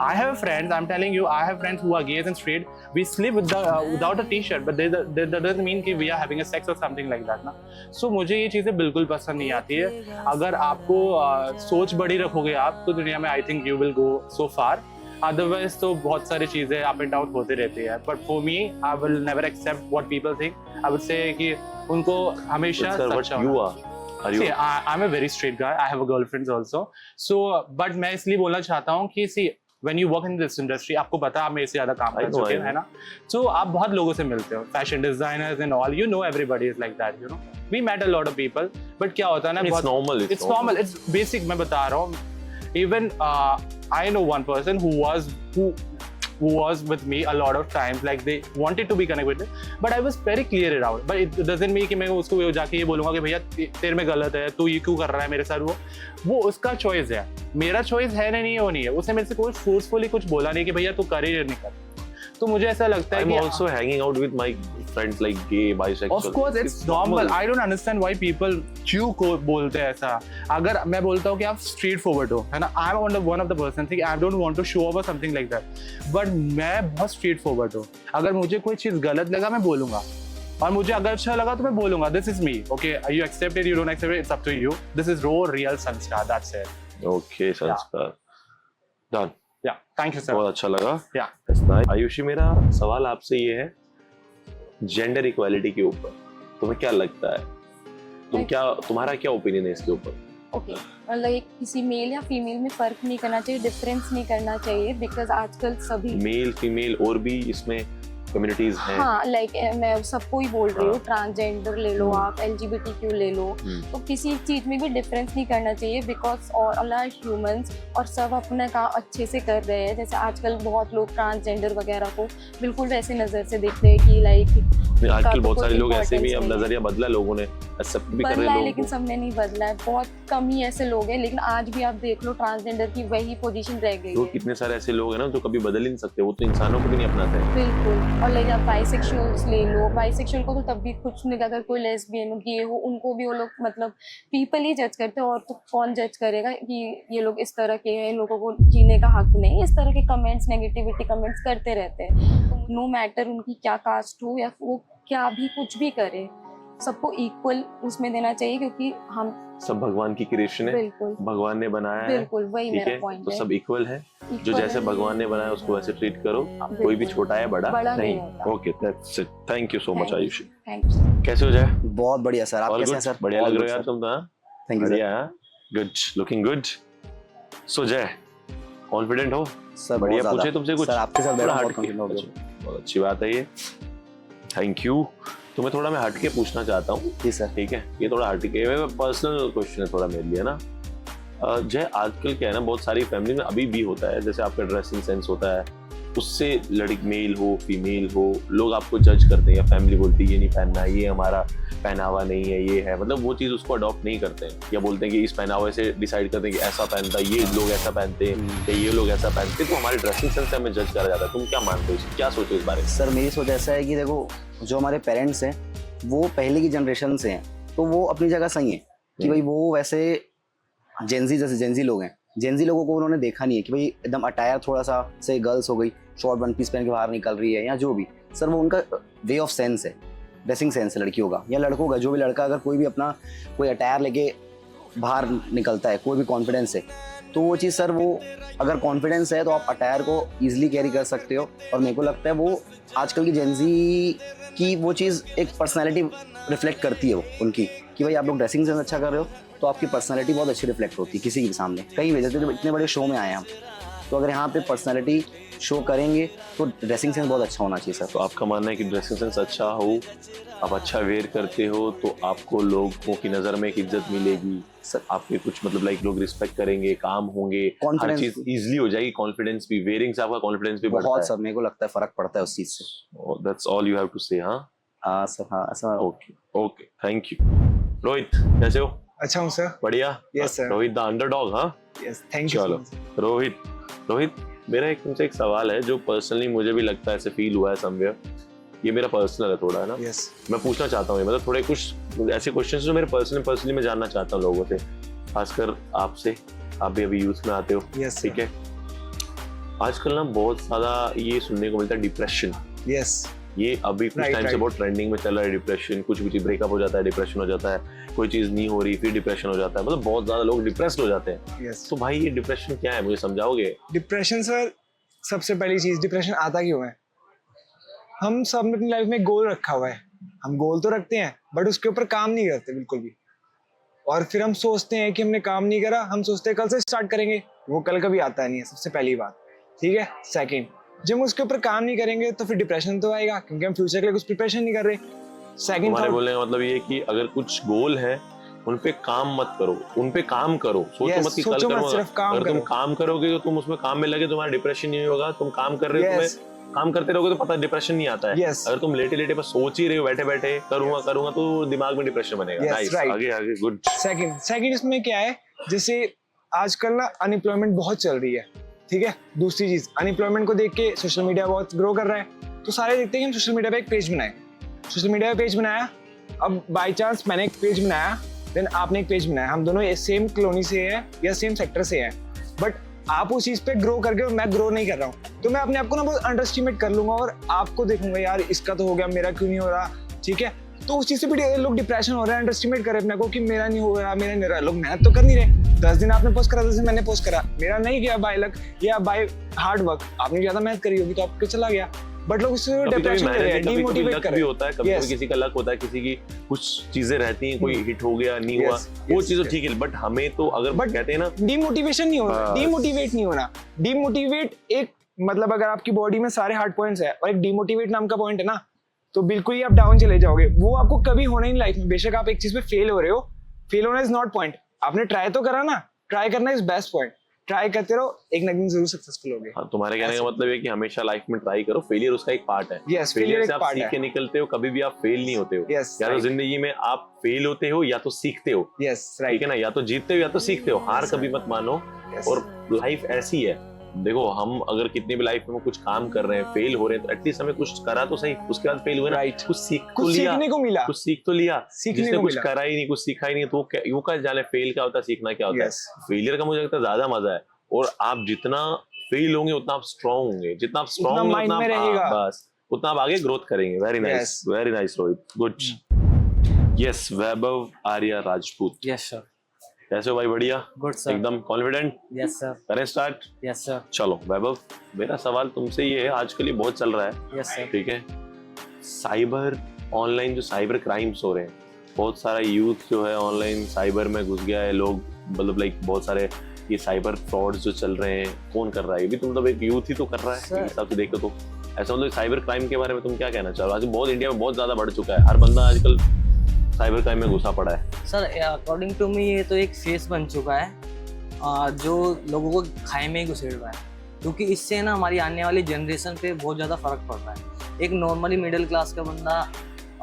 I have friends, I'm telling you, I have friends who are gays and straight. We sleep with without a t-shirt, but that doesn't mean कि we are having a sex or something like that ना। So मुझे ये चीज़ें बिल्कुल पसंद नहीं आती है। अगर आपको सोच बड़ी रखोगे आप तो दुनिया में I think you will go so far. Otherwise तो बहुत सारी चीज़ें up and down होते रहती है। But for me, I will never accept what people think. I would say कि उनको हमेशा सच्चा होना। See, I'm a very straight guy. I have a girlfriend also. So, but मैं इसलिए बोलना चाहता हूँ कि see, when you work in this industry, आपको पता है आप मेरे से ज़्यादा काम कर चुके हैं ना, so आप बहुत लोगों से मिलते हो, fashion designers and all, you know everybody is like that, you know. We met a lot of people, but क्या होता है ना,
it's normal,
it's normal, it's basic। मैं बता रहा हूँ, even I know one person who was with me a lot of times, like they wanted to be connected with it, but I was very clear it out, but it doesn't mean कि मैं उसको जाके ये बोलूँगा कि भैया तेरे में गलत है, तू ये क्यों कर रहा है मेरे साथ। वो उसका चॉइस है, मेरा चॉइस है नहीं होनी है। उसने मेरे से कोई फोर्सफुली कुछ बोला नहीं कि भैया तू कर ही नहीं कर। तो मुझे ऐसा लगता है कि
I'm also hanging out with my friends like gay, bisexual.
Of course, it's normal. I don't understand why people क्यों को बोलते हैं ऐसा। अगर मैं बोलता हूँ कि आप स्ट्रेट फॉरवर्ड हो, है ना, I'm one of the person think I don't want to show off or something like that, but मैं बहुत स्ट्रेट फॉरवर्ड हूँ। अगर मुझे कोई चीज़ गलत लगा मैं बोलूँगा, और मुझे अगर अच्छा लगा तो मैं बोलूँगा this is me, okay, you accept it, you don't accept it, it's up to you. This is raw, real संस्कार, that's it.
Okay, संस्कार, done.
Yeah, thank you sir.
बहुत अच्छा लगा।
Yeah.
That's nice. आयुषी, मेरा सवाल आपसे ये है, जेंडर इक्वालिटी के ऊपर तुम्हें क्या लगता है? तुम्हारा क्या ओपिनियन है इसके ऊपर?
ओके, मतलब किसी मेल या फीमेल में फर्क नहीं करना चाहिए, डिफरेंस नहीं करना चाहिए, बिकॉज आजकल सभी
मेल फीमेल और भी इसमें कम्युनिटीज हैं।
हाँ, लाइक मैं सबको ही बोल रही हूँ, ट्रांसजेंडर ले लो आप, LGBTQ ले लो, तो किसी चीज में भी डिफरेंस नहीं करना चाहिए, बिकॉज ऑल आर ह्यूमंस और सब अपने काम अच्छे से कर रहे हैं। जैसे आजकल बहुत लोग ट्रांसजेंडर वगैरह को बिल्कुल वैसे नजर से देखते हैं कि लाइक
आजकल बहुत सारे लोग ऐसे भी, अब नजरिया बदला, लोगों ने एक्सेप्ट भी कर रहे हैं,
लेकिन सबने नहीं बदला है, बहुत कम ही ऐसे लोग हैं। लेकिन आज भी आप देख लो ट्रांसजेंडर की वही पोजीशन रह गई है।
कितने सारे ऐसे लोग हैं ना जो कभी बदल ही नहीं सकते, वो तो इंसानों को भी नहीं अपनाते हैं।
बिल्कुल। और लाइक आप बाइसेक्सुअल्स ले लो, बाइसेक्सुअल को तो तब भी कुछ नहीं, अगर कोई लेस्बियन हो, गे हो, उनको भी वो लोग मतलब पीपल ही जज करते हैं, और तो कौन जज करेगा कि ये लोग इस तरह के हैं, इन लोगों को जीने का हक नहीं। इस तरह के कमेंट्स, नेगेटिविटी कमेंट्स करते रहते हैं। नो मैटर उनकी क्या कास्ट हो या वो क्या भी कुछ भी करे, सबको इक्वल उसमें देना चाहिए, क्योंकि हम
सब भगवान की क्रिएशन है,
बिल्कुल
भगवान ने बनाया है,
बिल्कुल वही मेरा पॉइंट
तो
है।
सब इक्वल है, जो जैसे भगवान ने बनाया उसको वैसे ट्रीट करो, कोई भी छोटा है बड़ा नहीं। Okay, that's it, thank you so much Ayushi.
Thank you.
कैसे हो जाए?
बहुत बढ़िया सर, आप कैसे हैं सर?
बढ़िया लग रहे हो यार तुम तो।
थैंक यू
बढ़िया, गुड, लुकिंग गुड। सो जय, कॉन्फिडेंट हो
सर?
बढ़िया। पूछे तुमसे कुछ?
सर आपके साथ बैठा
बहुत अच्छी बात है ये, थैंक यू। तुम्हें थोड़ा मैं हट के पूछना चाहता हूँ।
जी सर।
ठीक है, ये थोड़ा हट के पर्सनल क्वेश्चन है थोड़ा मेरे लिए ना। जय आजकल क्या है ना, बहुत सारी फैमिली में अभी भी होता है, जैसे आपका ड्रेसिंग सेंस होता है, उससे लड़की मेल हो फीमेल हो, लोग आपको जज करते हैं या फैमिली बोलती है ये नहीं पहनना, ये हमारा पहनावा नहीं है, ये है, मतलब वो चीज़ उसको अडॉप्ट नहीं करते हैं, या बोलते हैं कि इस पहनावे से डिसाइड करते हैं कि ऐसा पहनता है, ये लोग ऐसा पहनते हैं या ये लोग ऐसा पहनते हैं, तो हमारे ड्रेसिंग सेंस से हमें जज करा जाता है। तुम क्या मानते हो, क्या सोचो इस बारे में?
सर मेरी सोच ऐसा है कि देखो, जो हमारे पेरेंट्स हैं वो पहले की जनरेशन से हैं, तो वो अपनी जगह सही है कि भाई वो वैसे जेंजी, जैसे जेंजी लोग हैं, जेंजी लोगों को उन्होंने देखा नहीं है कि भाई एकदम अटायर थोड़ा सा, से गर्ल्स हो गई शॉर्ट वन पीस पहन के बाहर निकल रही है या जो भी, सर वो उनका वे ऑफ सेंस है, ड्रेसिंग सेंस है लड़कियों का या लड़कों का। जो भी लड़का अगर कोई भी अपना कोई अटायर लेके बाहर निकलता है, कोई भी कॉन्फिडेंस है, तो वो चीज़ सर, वो अगर कॉन्फिडेंस है तो आप अटायर को ईजिली कैरी कर सकते हो। और मेरे को लगता है वो आजकल की जेंजी की वो चीज़ एक पर्सनैलिटी रिफ्लेक्ट करती है वो उनकी, कि भाई आप लोग ड्रेसिंग सेंस अच्छा कर रहे हो तो आपकी पर्सनैलिटी बहुत अच्छी रिफ्लेक्ट होती है किसी के सामने। कई वजह से इतने बड़े शो में आए हैं हम, तो अगर यहाँ पे पर्सनैलिटी शो करेंगे तो ड्रेसिंग सेंस बहुत अच्छा होना चाहिए सर।
तो आपका मानना है कि ड्रेसिंग सेंस अच्छा हो, आप अच्छा वेयर करते हो तो आपको लोगों की नज़र में एक इज्जत मिलेगी सर, आपके कुछ मतलब लाइक लोग रिस्पेक्ट करेंगे, काम होंगे, हर चीज़ इजीली हो जाएगी, कॉन्फिडेंस भी, वेयरिंग से आपका कॉन्फिडेंस भी बढ़ता है।
बहुत सर, मेरे को लगता है फर्क पड़ता है उस चीज़ से।
That's all you have to say. हाँ
सर, हाँ sir.
Okay okay, thank you. Rohit कैसे हो?
अच्छा हूँ सर।
बढ़िया।
Yes sir.
Rohit the underdog. हाँ
यस, थैंक यू।
चलो रोहित मेरा एक तुमसे एक सवाल है जो पर्सनली मुझे भी लगता है, ऐसे फील हुआ है समवेयर, ये मेरा पर्सनल है थोड़ा, है ना?
यस।
मैं पूछना चाहता हूँ, मतलब थोड़े कुछ ऐसे क्वेश्चंस जो मेरे पर्सनली मैं जानना चाहता हूँ लोगों से, खासकर आपसे, आप भी अभी यूथ में आते हो।
यस।
ठीक है, आजकल ना बहुत ज्यादा ये सुनने को मिलता है डिप्रेशन।
यस।
ये अभी कुछ टाइम से बहुत ट्रेंडिंग में चल रहा है डिप्रेशन, कुछ भी ब्रेकअप हो जाता है डिप्रेशन हो जाता है, कोई चीज नहीं हो रही फिर डिप्रेशन हो जाता है, मतलब बहुत ज्यादा लोग डिप्रेस्ड हो जाते हैं।
यस।
तो भाई ये डिप्रेशन क्या है, मुझे समझाओगे?
डिप्रेशन सर, सबसे पहली चीज, डिप्रेशन आता क्यों है? हम सब ने अपनी लाइफ में गोल रखा हुआ है, हम गोल तो रखते हैं बट उसके ऊपर काम नहीं करते बिल्कुल भी, और फिर हम सोचते हैं कि हमने काम नहीं करा, हम सोचते हैं कल से स्टार्ट करेंगे, वो कल कभी आता नहीं है, सबसे पहली बात। ठीक है। सेकंड, जब हम उसके ऊपर काम नहीं करेंगे तो फिर डिप्रेशन तो आएगा, क्योंकि हम फ्यूचर के लिए कुछ प्रिपरेशन नहीं कर रहे। सेकंड,
हमारे बोलने का मतलब ये कि अगर कुछ गोल है उन पे काम मत करो, उन पे काम करो, सोचो मत कि कल करूंगा। अगर तुम काम करोगे तो तुम उसमें काम में लगे, तुम्हारा डिप्रेशन नहीं होगा। तुम काम कर रहे हो, तुम्हें काम करते रहोगे तो पता डिप्रेशन नहीं आता है। अगर तुम लेटे लेटे बस सोच ही रहे हो, बैठे बैठे करूंगा तो दिमाग में डिप्रेशन बनेगा। नाइस, आगे गुड।
सेकंड इसमें क्या है, जैसे आजकल ना अनएम्प्लॉयमेंट बहुत चल रही है। ठीक है। दूसरी चीज, अनएम्प्लॉयमेंट को देख के सोशल मीडिया बहुत ग्रो कर रहा है, तो सारे देखते हैं कि हम सोशल मीडिया पे एक पेज बनाए, सोशल मीडिया पे पेज बनाया, अब बाय चांस मैंने एक पेज बनाया, देन आपने एक पेज बनाया, हम दोनों सेम कॉलोनी से हैं या सेम सेक्टर से हैं, बट आप उस चीज पे ग्रो करके और मैं ग्रो नहीं कर रहा हूँ, तो मैं अपने आप को ना बहुत अंडरएस्टिमेट कर लूंगा और आपको देखूंगा यार इसका तो हो गया, मेरा क्यों नहीं हो रहा। ठीक है। तो उस चीज से भी लोग डिप्रेशन हो रहे हैं, अंडरएस्टिमेट कर रहे हैं अपने को कि मेरा नहीं हो रहा, मेरा नहीं रहा। लोग मेहनत तो कर नहीं रहे, 10 दिन आपने पोस्ट करा, 10 दिन मैंने पोस्ट करा, मेरा नहीं गया बाय लक या बाय हार्ड वर्क, आपने ज्यादा मेहनत करी होगी तो आपके चला गया, बट लोग उससे डिप्रेशन ले रहे हैं, डिमोटिवेट कर रहे हैं।
होता है कभी किसी का लक होता है, किसी की कुछ चीजें रहती हैं, कोई हिट हो गया नहीं हुआ, वो चीज तो ठीक है, बट हमें तो अगर कहते हैं ना
डिमोटिवेशन नहीं होना, डिमोटिवेट नहीं होना। डिमोटिवेट एक मतलब अगर आपकी बॉडी में सारे हार्ड पॉइंट्स है और एक डिमोटिवेट नाम का पॉइंट है ना, तो बिल्कुल ही आप डाउन चले जाओगे, वो आपको कभी होना ही नहीं लाइफ में। बेशक आप एक चीज पे फेल हो रहे हो, फेल होना इज नॉट पॉइंट, आपने ट्राई तो करा ना, ट्राई करना इज बेस्ट पॉइंट, ट्राई करते रहो, एक ना एक दिन जरूर सक्सेसफुल होगे।
हाँ, तुम्हारे कहने का मतलब है कि हमेशा लाइफ में ट्राई करो, फेलियर उसका एक पार्ट है।
यस,
फेलियर से आप सीख के निकलते हो, कभी भी आप फेल नहीं होते हो।
यस,
या तो जिंदगी में आप फेल होते हो या तो सीखते हो।
यस,
ठीक है ना, या तो जीतते हो या तो सीखते हो, हार कभी मत मानो। और लाइफ ऐसी है, देखो हम अगर कितनी भी लाइफ में कुछ काम कर रहे हैं, फेल हो रहे हैं, तो एटलीस्ट हमें कुछ करा तो सही, उसके बाद फेल हुए ना, कुछ सीख तो लिया,
सीखने को मिला,
कुछ सीख तो लिया। जिसने कुछ करा ही नहीं, कुछ सीखा ही नहीं, तो यूं का जाने फेल क्या होता है, सीखना क्या होता है। फेलियर का मुझे लगता है ज्यादा मजा है, और आप जितना फेल होंगे उतना आप स्ट्रॉन्ग होंगे, जितना आप स्ट्रॉन्ग होंगे उतना आप आगे ग्रोथ करेंगे। Very nice Rohit, good. Yes, Vaibhav Arya Rajput.
Yes sir.
कैसे हो भाई? बढ़िया,
गुड सर।
एकदम कॉन्फिडेंट।
Yes sir.
करें स्टार्ट?
Yes sir.
चलो वैभव, मेरा सवाल तुमसे ये है, आजकल ये बहुत चल रहा है।
Yes sir.
ठीक है, साइबर ऑनलाइन जो साइबर क्राइम्स हो रहे हैं, बहुत सारा यूथ जो है ऑनलाइन साइबर में घुस गया है, लोग मतलब लाइक बहुत सारे ये साइबर फ्रॉड्स जो चल रहे हैं, कौन कर रहा है? ये भी तुम मतलब एक यूथ ही तो कर रहा है हिसाब से देखो तो। ऐसा मतलब साइबर क्राइम के बारे में तुम क्या कहना चाह रहे हो? आज बहुत इंडिया में बहुत ज्यादा बढ़ चुका है, हर बंदा आजकल साइबर क्राइम में घुसा पड़ा है।
सर अकॉर्डिंग टू मी ये तो एक फेस बन चुका है जो लोगों को खाए में ही घुसेड़ रहा है, क्योंकि इससे ना हमारी आने वाली जनरेशन पे बहुत ज़्यादा फर्क पड़ रहा है। एक नॉर्मली मिडिल क्लास का बंदा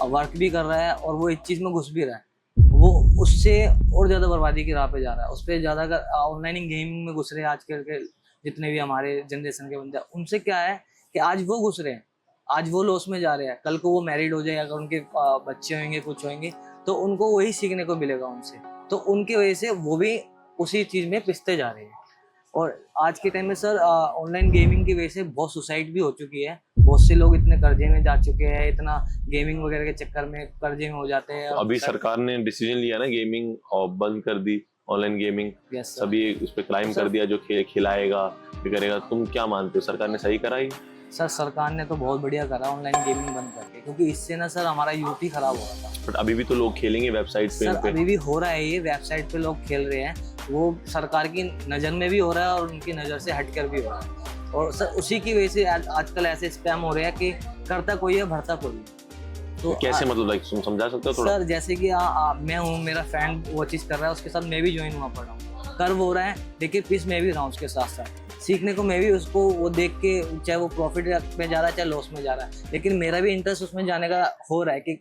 वर्क भी कर रहा है और वो इस चीज़ में घुस भी रहा है, वो उससे और ज़्यादा बर्बादी की राह पे जा रहा है। उस पर ज़्यादा ऑनलाइन गेमिंग में घुस रहे हैं आजकल के जितने भी हमारे जनरेशन के बंदे, उनसे क्या है कि आज वो घुस रहे हैं, आज वो लॉस में जा रहे हैं, कल को वो मैरिड हो जाए, अगर उनके बच्चे होंगे कुछ होंगे तो उनको वही सीखने को मिलेगा उनसे, तो उनकी वजह से वो भी उसी चीज़ में पिसते जा रहे हैं। और आज के टाइम में सर ऑनलाइन गेमिंग की वजह से बहुत सुसाइड भी हो चुकी है, बहुत से लोग इतने कर्जे में जा चुके हैं, इतना गेमिंग वगैरह के चक्कर में कर्जे में हो जाते हैं।
अभी सरकार ने डिसीजन लिया ना, गेमिंग और बंद कर दी, ऑनलाइन गेमिंग सभी उस पर क्लाइम कर दिया, जो खिलाएगा भी करेगा। तुम क्या मानते हो, सरकार ने सही कराई?
सर सरकार ने तो बहुत बढ़िया करा ऑनलाइन गेमिंग बंद करके, क्योंकि इससे ना सर हमारा यूथ ही खराब हो रहा था।
बट अभी भी तो लोग खेलेंगे वेबसाइट पे।
सर अभी भी हो रहा है, ये वेबसाइट पे लोग खेल रहे हैं, वो सरकार की नज़र में भी हो रहा है और उनकी नज़र से हटकर भी हो रहा है। और सर उसी की वजह से आजकल ऐसे स्पैम हो रहे हैं कि करता कोई है भरता कोई है।
तो कैसे मतलब लाइक तुम समझा सकते हो थोड़ा?
सर जैसे कि मैं हूँ, मेरा फ्रेंड वो चीज़ कर रहा है, उसके साथ मैं भी ज्वाइन हुआ पड़ा हूँ, कर वो रहा है, लेकिन पीस मैं भी रहा हूँ उसके साथ साथ, सीखने को मैं भी उसको वो देख के, चाहे वो प्रॉफिट में जा रहा है चाहे लॉस में जा रहा है, लेकिन मेरा भी इंटरेस्ट उसमें जाने का हो रहा है, कि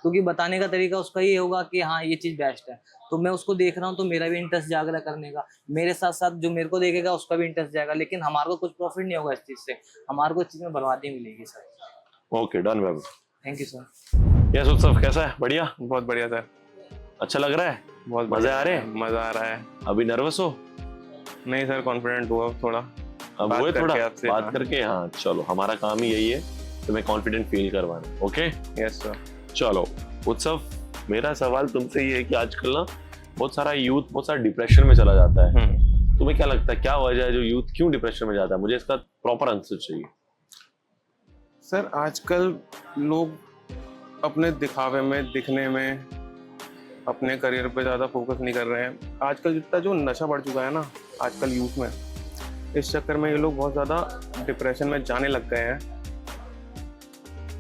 क्योंकि बताने का तरीका उसका ये होगा कि हाँ ये चीज़ बेस्ट है, तो मैं उसको देख रहा हूँ तो मेरा भी इंटरेस्ट जाग रहा है करने का, मेरे साथ साथ जो मेरे को देखेगा उसका भी इंटरेस्ट जाएगा, लेकिन हमारे को कुछ प्रॉफिट नहीं होगा इस चीज़ से, हमारे को इस चीज़ में बर्बादी मिलेगी sir.
Okay done Babu,
thank you sir.
Yes उत्सव कैसा है? बढ़िया,
बहुत बढ़िया सर,
अच्छा लग रहा है,
बहुत
मजे आ रहे हैं?
मजा आ रहा है।
अभी नर्वस हो?
नहीं सर, कॉन्फिडेंट हुआ थोड़ा,
अब वो थोड़ा बात
हाँ।
करके। हाँ चलो, हमारा काम ही यही है तुम्हें कॉन्फिडेंट फील करवाना। Okay
yes sir.
चलो उत्सव, मेरा सवाल तुमसे ये है कि आजकल ना बहुत सारा यूथ बहुत सारा डिप्रेशन में चला जाता है। तुम्हें क्या लगता है, क्या वजह है जो यूथ क्यों डिप्रेशन में जाता है? मुझे इसका प्रॉपर आंसर चाहिए।
सर आजकल लोग अपने दिखावे में, दिखने में, अपने करियर पे ज़्यादा फोकस नहीं कर रहे हैं। आजकल जितना जो नशा बढ़ चुका है ना आजकल यूथ में, इस चक्कर में ये लोग बहुत ज़्यादा डिप्रेशन में जाने लग गए हैं।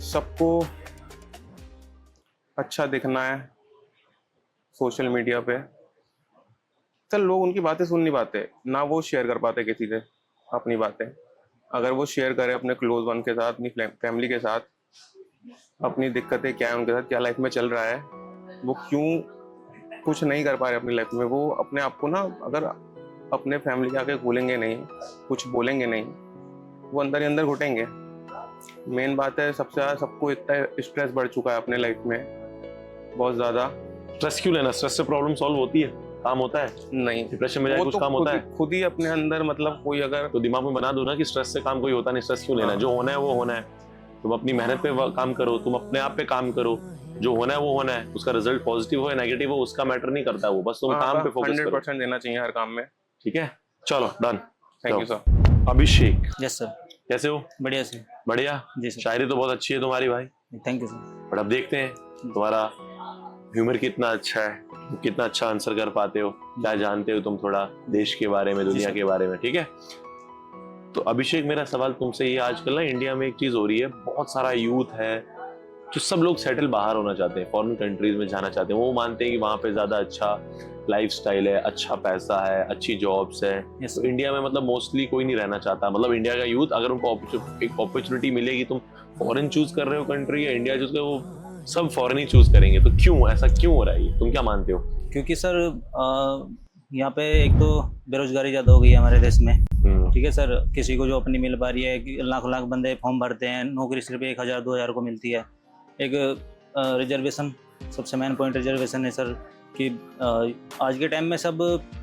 सबको अच्छा दिखना है सोशल मीडिया पे, सर लोग उनकी बातें सुन नहीं पाते, ना वो शेयर कर पाते किसी से अपनी बातें। अगर वो शेयर करें अपने क्लोज वन के साथ, अपनी फैमिली के साथ, अपनी दिक्कतें क्या है उनके साथ, क्या लाइफ में चल रहा है, वो क्यों कुछ नहीं कर पा रहे अपनी लाइफ में, वो अपने आप को ना अगर अपने फैमिली के आगे बोलेंगे नहीं, कुछ बोलेंगे नहीं, वो अंदर ही अंदर घुटेंगे। मेन बात है, सबसे ज़्यादा सबको इतना स्ट्रेस बढ़ चुका है अपने लाइफ में, बहुत ज़्यादा।
स्ट्रेस क्यों लेना? स्ट्रेस से प्रॉब्लम सॉल्व होती है, काम होता है?
नहीं,
डिप्रेशन में जाए कुछ काम होता है?
खुद ही अपने अंदर, मतलब कोई अगर
तो दिमाग में बना दो ना कि स्ट्रेस से काम कोई होता नहीं, स्ट्रेस क्यों लेना? जो होना है वो होना है, तुम अपनी मेहनत पे काम करो, तुम अपने आप पे काम करो, जो होना है वो होना है, उसका रिजल्ट पॉजिटिव हो या नेगेटिव हो उसका मैटर नहीं करता, वो बस तुम काम पे फोकस करो।
100% देना चाहिए हर काम में।
ठीक है, चलो done.
Thank you sir.
Abhishek,
yes sir.
कैसे हो?
बढ़िया सर।
बढ़िया
जी सर।
शायरी तो बहुत अच्छी है तुम्हारी भाई,
थैंक यू सर।
बट अब देखते हैं तुम्हारा ह्यूमर कितना अच्छा है, कितना अच्छा आंसर कर पाते हो, क्या जानते हो तुम थोड़ा देश के बारे में, दुनिया के बारे में। ठीक है, तो अभिषेक मेरा सवाल तुमसे ये, आजकल ना इंडिया में एक चीज हो रही है, बहुत सारा यूथ है जो सब लोग सेटल बाहर होना चाहते हैं, फॉरेन कंट्रीज में जाना चाहते हैं। वो मानते हैं कि वहाँ पे ज्यादा अच्छा लाइफस्टाइल है, अच्छा पैसा है, अच्छी जॉब्स है। तो इंडिया में मतलब मोस्टली कोई नहीं रहना चाहता, मतलब इंडिया का यूथ अगर उनको एक अपॉर्चुनिटी मिलेगी, तुम फॉरेन चूज कर रहे हो कंट्री या इंडिया चूज कर, वो सब फॉरेन ही चूज करेंगे। तो क्यों, ऐसा क्यों हो रहा है ये, तुम क्या मानते हो?
क्योंकि सर यहाँ पे एक तो बेरोजगारी ज़्यादा हो गई है हमारे देश में। ठीक है सर, किसी को जॉब नहीं मिल पा रही है, लाख लाख बंदे फॉर्म भरते हैं, नौकरी सिर्फ 1000-2000 को मिलती है। एक रिजर्वेशन, सबसे मेन पॉइंट रिजर्वेशन है सर, कि आज के टाइम में सब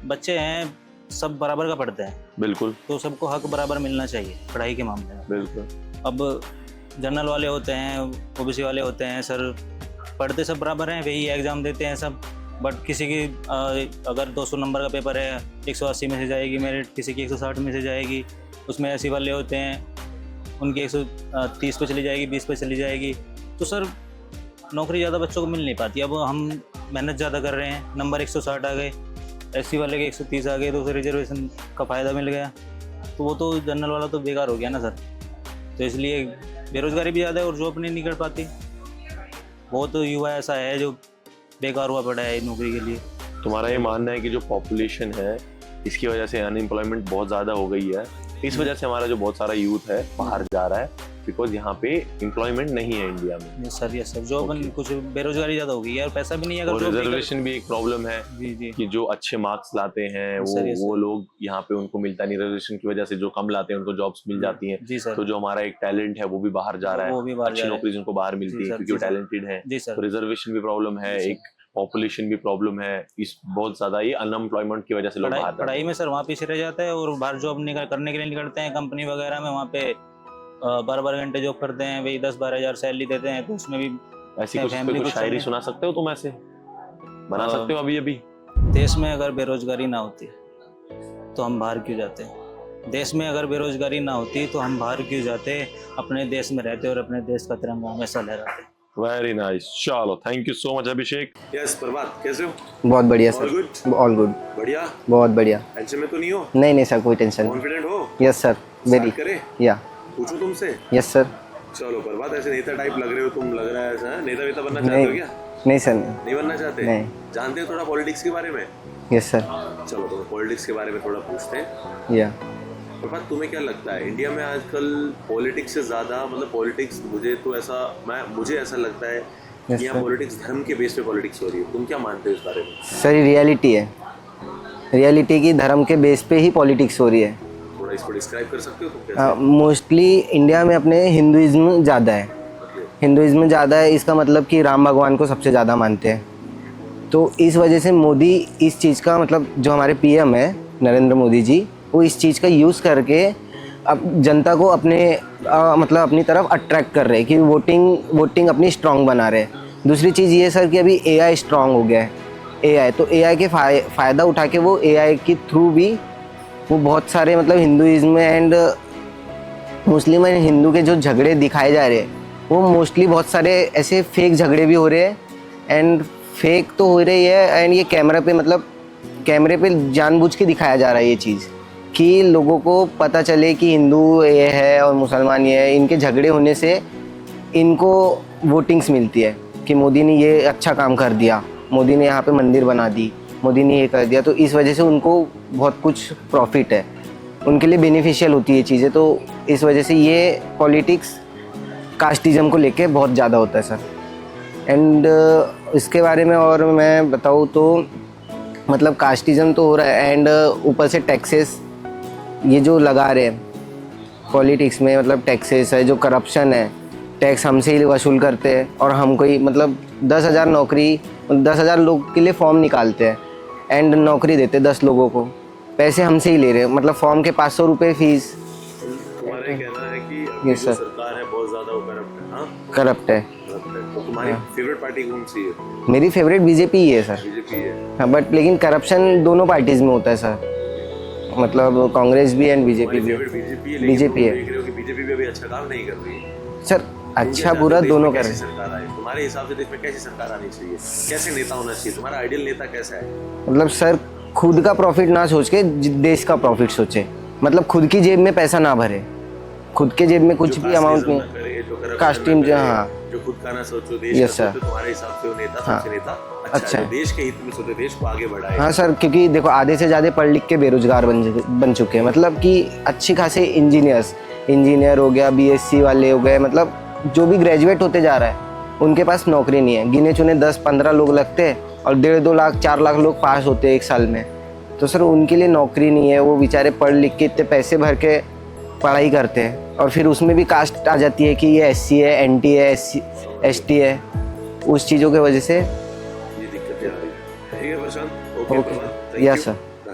बच्चे हैं, सब बराबर का पढ़ते हैं।
बिल्कुल।
तो सबको हक बराबर मिलना चाहिए पढ़ाई के मामले में।
बिल्कुल।
अब जनरल वाले होते हैं, ओबीसी वाले होते हैं सर, पढ़ते सब बराबर हैं, वही एग्ज़ाम देते हैं सब। बट किसी की अगर 200 नंबर का पेपर है, 180 में से जाएगी मेरिट, किसी की 160 में से जाएगी, उसमें ऐसी वाले होते हैं उनकी 130 पे चली जाएगी, 20 पे चली जाएगी। तो सर नौकरी ज़्यादा बच्चों को मिल नहीं पाती। अब हम मेहनत ज़्यादा कर रहे हैं, नंबर 160 आ गए, एससी वाले के 130 आ गए, तो उसे रिजर्वेशन का फ़ायदा मिल गया, तो वो तो जनरल वाला तो बेकार हो गया ना सर। तो इसलिए बेरोज़गारी भी ज़्यादा है और जॉब नहीं निकल पाती। बहुत युवा ऐसा है जो बेकार हुआ पड़ा है नौकरी के लिए।
तुम्हारा ये मानना है कि जो पॉपुलेशन है इसकी वजह से अनएम्प्लॉयमेंट बहुत ज्यादा हो गई है। इस वजह से हमारा जो बहुत सारा यूथ है बाहर जा रहा है, बिकॉज यहाँ पे एम्प्लॉयमेंट नहीं है इंडिया में।
यस सर जो अपन कुछ बेरोजगारी ज्यादा हो गई है और पैसा भी नहीं है।
और रिजर्वेशन भी एक प्रॉब्लम है कि जो अच्छे मार्क्स लाते हैं वो लोग यहाँ पे उनको मिलता नहीं। रिजर्वेशन की वजह से जो कम लाते हैं उनको जॉब्स मिल जाती हैं। तो जो हमारा एक टैलेंट है वो भी बाहर जा रहा है, अच्छी नौकरी जिनको बाहर मिलती है क्योंकि वो टैलेंटेड है। तो रिजर्वेशन भी प्रॉब्लम है, एक पॉपुलेशन भी प्रॉब्लम है, इस बहुत ज्यादा ये अनएम्प्लॉयमेंट की वजह से लोग बाहर
पढ़ाई में सर वहाँ पीछे रह जाता है और बाहर जॉब करने के लिए निकलते हैं कंपनी वगैरह में, वहाँ पे 12 घंटे जॉब करते हैं, वही 10-12 हज़ार सैलरी देते हैं। तो उसमें भी
ऐसी कुछ शायरी सुना सकते हो तुम, ऐसे बना सकते हो अभी?
देश में अगर बेरोजगारी ना होती तो हम बाहर क्यों जाते? देश में अगर बेरोजगारी ना होती तो हम बाहर क्यों जाते? अपने देश में रहते और अपने देश का तिरंगा हमेशा लहराते।
वेरी नाइस, चलो thank you so much Abhishek. Yes Prabhat, कैसे हो?
बहुत बढ़िया सर, ऑल गुड।
बढ़िया,
बहुत बढ़िया।
टेंशन में तो नहीं हो?
नहीं सर, कोई टेंशन।
कॉन्फिडेंट हो?
Yes sir, very.
या पूछूं तुमसे?
Yes sir.
चलो प्रभात, ऐसे नेता टाइप लग रहे हो तुम, लग रहा है ऐसा नेता वेता बनना चाहते हो क्या?
नहीं सर,
नहीं बनना चाहते?
नहीं।
जानते हो थोड़ा पॉलिटिक्स के बारे में?
Yes sir.
चलो तो पॉलिटिक्स के बारे में थोड़ा पूछते हैं।
या
प्रभात, तुम्हें क्या लगता है इंडिया में आजकल पॉलिटिक्स से ज्यादा, मतलब पॉलिटिक्स मुझे ऐसा लगता है कि यहाँ पॉलिटिक्स धर्म के बेस पे पॉलिटिक्स हो रही है। तुम क्या मानते हो इस बारे में?
सर रियलिटी है, रियलिटी की धर्म के बेस पे ही पॉलिटिक्स हो रही है।
थोड़ा इसको डिस्क्राइब कर सकते हो तुम कैसे?
मोस्टली इंडिया में अपने हिंदुइज्म ज़्यादा है, हिंदुइज्म ज़्यादा है। इसका मतलब कि राम भगवान को सबसे ज़्यादा मानते हैं। तो इस वजह से मोदी इस चीज़ का, मतलब जो हमारे पीएम है नरेंद्र मोदी जी, वो इस चीज़ का यूज़ करके अब जनता को अपने मतलब अपनी तरफ अट्रैक्ट कर रहे हैं कि वोटिंग अपनी स्ट्रांग बना रहे हैं। दूसरी चीज़ ये सर कि अभी एआई स्ट्रांग हो गया है। एआई तो एआई के फ़ायदा उठा के वो एआई के थ्रू भी वो बहुत सारे मतलब Hinduism and Muslim and Hindu के जो झगड़े दिखाए जा रहे हैं वो मोस्टली बहुत सारे ऐसे फेक झगड़े भी हो रहे हैं। एंड फेक तो हो रही है एंड ये कैमरे पे जानबूझ के दिखाया जा रहा है ये चीज़ कि लोगों को पता चले कि हिंदू ये है और मुसलमान ये है। इनके झगड़े होने से इनको वोटिंग्स मिलती है कि मोदी ने ये अच्छा काम कर दिया, मोदी ने यहाँ पे मंदिर बना दी, मोदी ने ये कर दिया। तो इस वजह से उनको बहुत कुछ प्रॉफिट है, उनके लिए बेनिफिशियल होती है ये चीज़ें। तो इस वजह से ये पॉलिटिक्स कास्टिज़म को लेके बहुत ज़्यादा होता है सर। एंड इसके बारे में और मैं बताऊँ तो मतलब कास्टिज़म तो हो रहा है एंड ऊपर से टैक्सेस ये जो लगा रहे हैं पॉलिटिक्स में, मतलब टैक्सेस है, जो करप्शन है, टैक्स हमसे ही वसूल करते हैं और हमको ही मतलब 10,000 नौकरी 10,000 लोग के लिए फॉर्म निकालते हैं एंड नौकरी देते 10 लोगों को, पैसे हमसे ही ले रहे हैं। मतलब फॉर्म के 500 रुपये फीस।
तुम्हारा कहना है कि अभी जो सरकार है बहुत ज्यादा करप्ट है? हाँ, करप्ट है। तो तुम्हारी फेवरेट पार्टी कौन सी है?
मेरी फेवरेट बीजेपी ही है सर।
बीजेपी है?
हाँ, बट लेकिन करप्शन दोनों पार्टीज में होता है सर, मतलब कांग्रेस भी एंड बीजेपी भी। बीजेपी है।
बीजेपी भी अभी अच्छा काम नहीं कर रही है
सर, अच्छा बुरा दोनों कर रहे हैं।
सरकार आए तुम्हारे हिसाब से देश में कैसी सरकार आनी चाहिए, कैसे नेता होना चाहिए, तुम्हारा आइडियल नेता कैसा है?
मतलब सर खुद का प्रॉफिट ना सोच के देश का प्रॉफिट सोचे, मतलब खुद की जेब में पैसा ना भरे, खुद के जेब में कुछ भी अमाउंट नहीं, कास्टिंग जो, हाँ,
जो खुद का ना सोचो देश का सोचो, तुम्हारे हिसाब से वो नेता सबसे नेता अच्छा है, देश के हित में सोचे, देश को आगे बढ़ाए।
हाँ सर, क्योंकि देखो आधे से ज़्यादा पढ़ लिख के बेरोजगार बन चुके हैं, मतलब कि अच्छी खासे इंजीनियर हो गया, बीएससी वाले हो गए, मतलब जो भी ग्रेजुएट होते जा रहा है उनके पास नौकरी नहीं है। गिने चुने 10-15 लोग लगते हैं और 1.5-2 लाख 4 लाख लोग पास होते हैं एक साल में। तो सर उनके लिए नौकरी नहीं है, वो बेचारे पढ़ लिख के इतने पैसे भर के पढ़ाई करते हैं और फिर उसमें भी कास्ट आ जाती है कि ये SC है, NT है, ST है, उस चीज़ों की वजह से।
ये दिक्कतें आ रही है। ठीक है प्रशांत, ओके,
यस सर।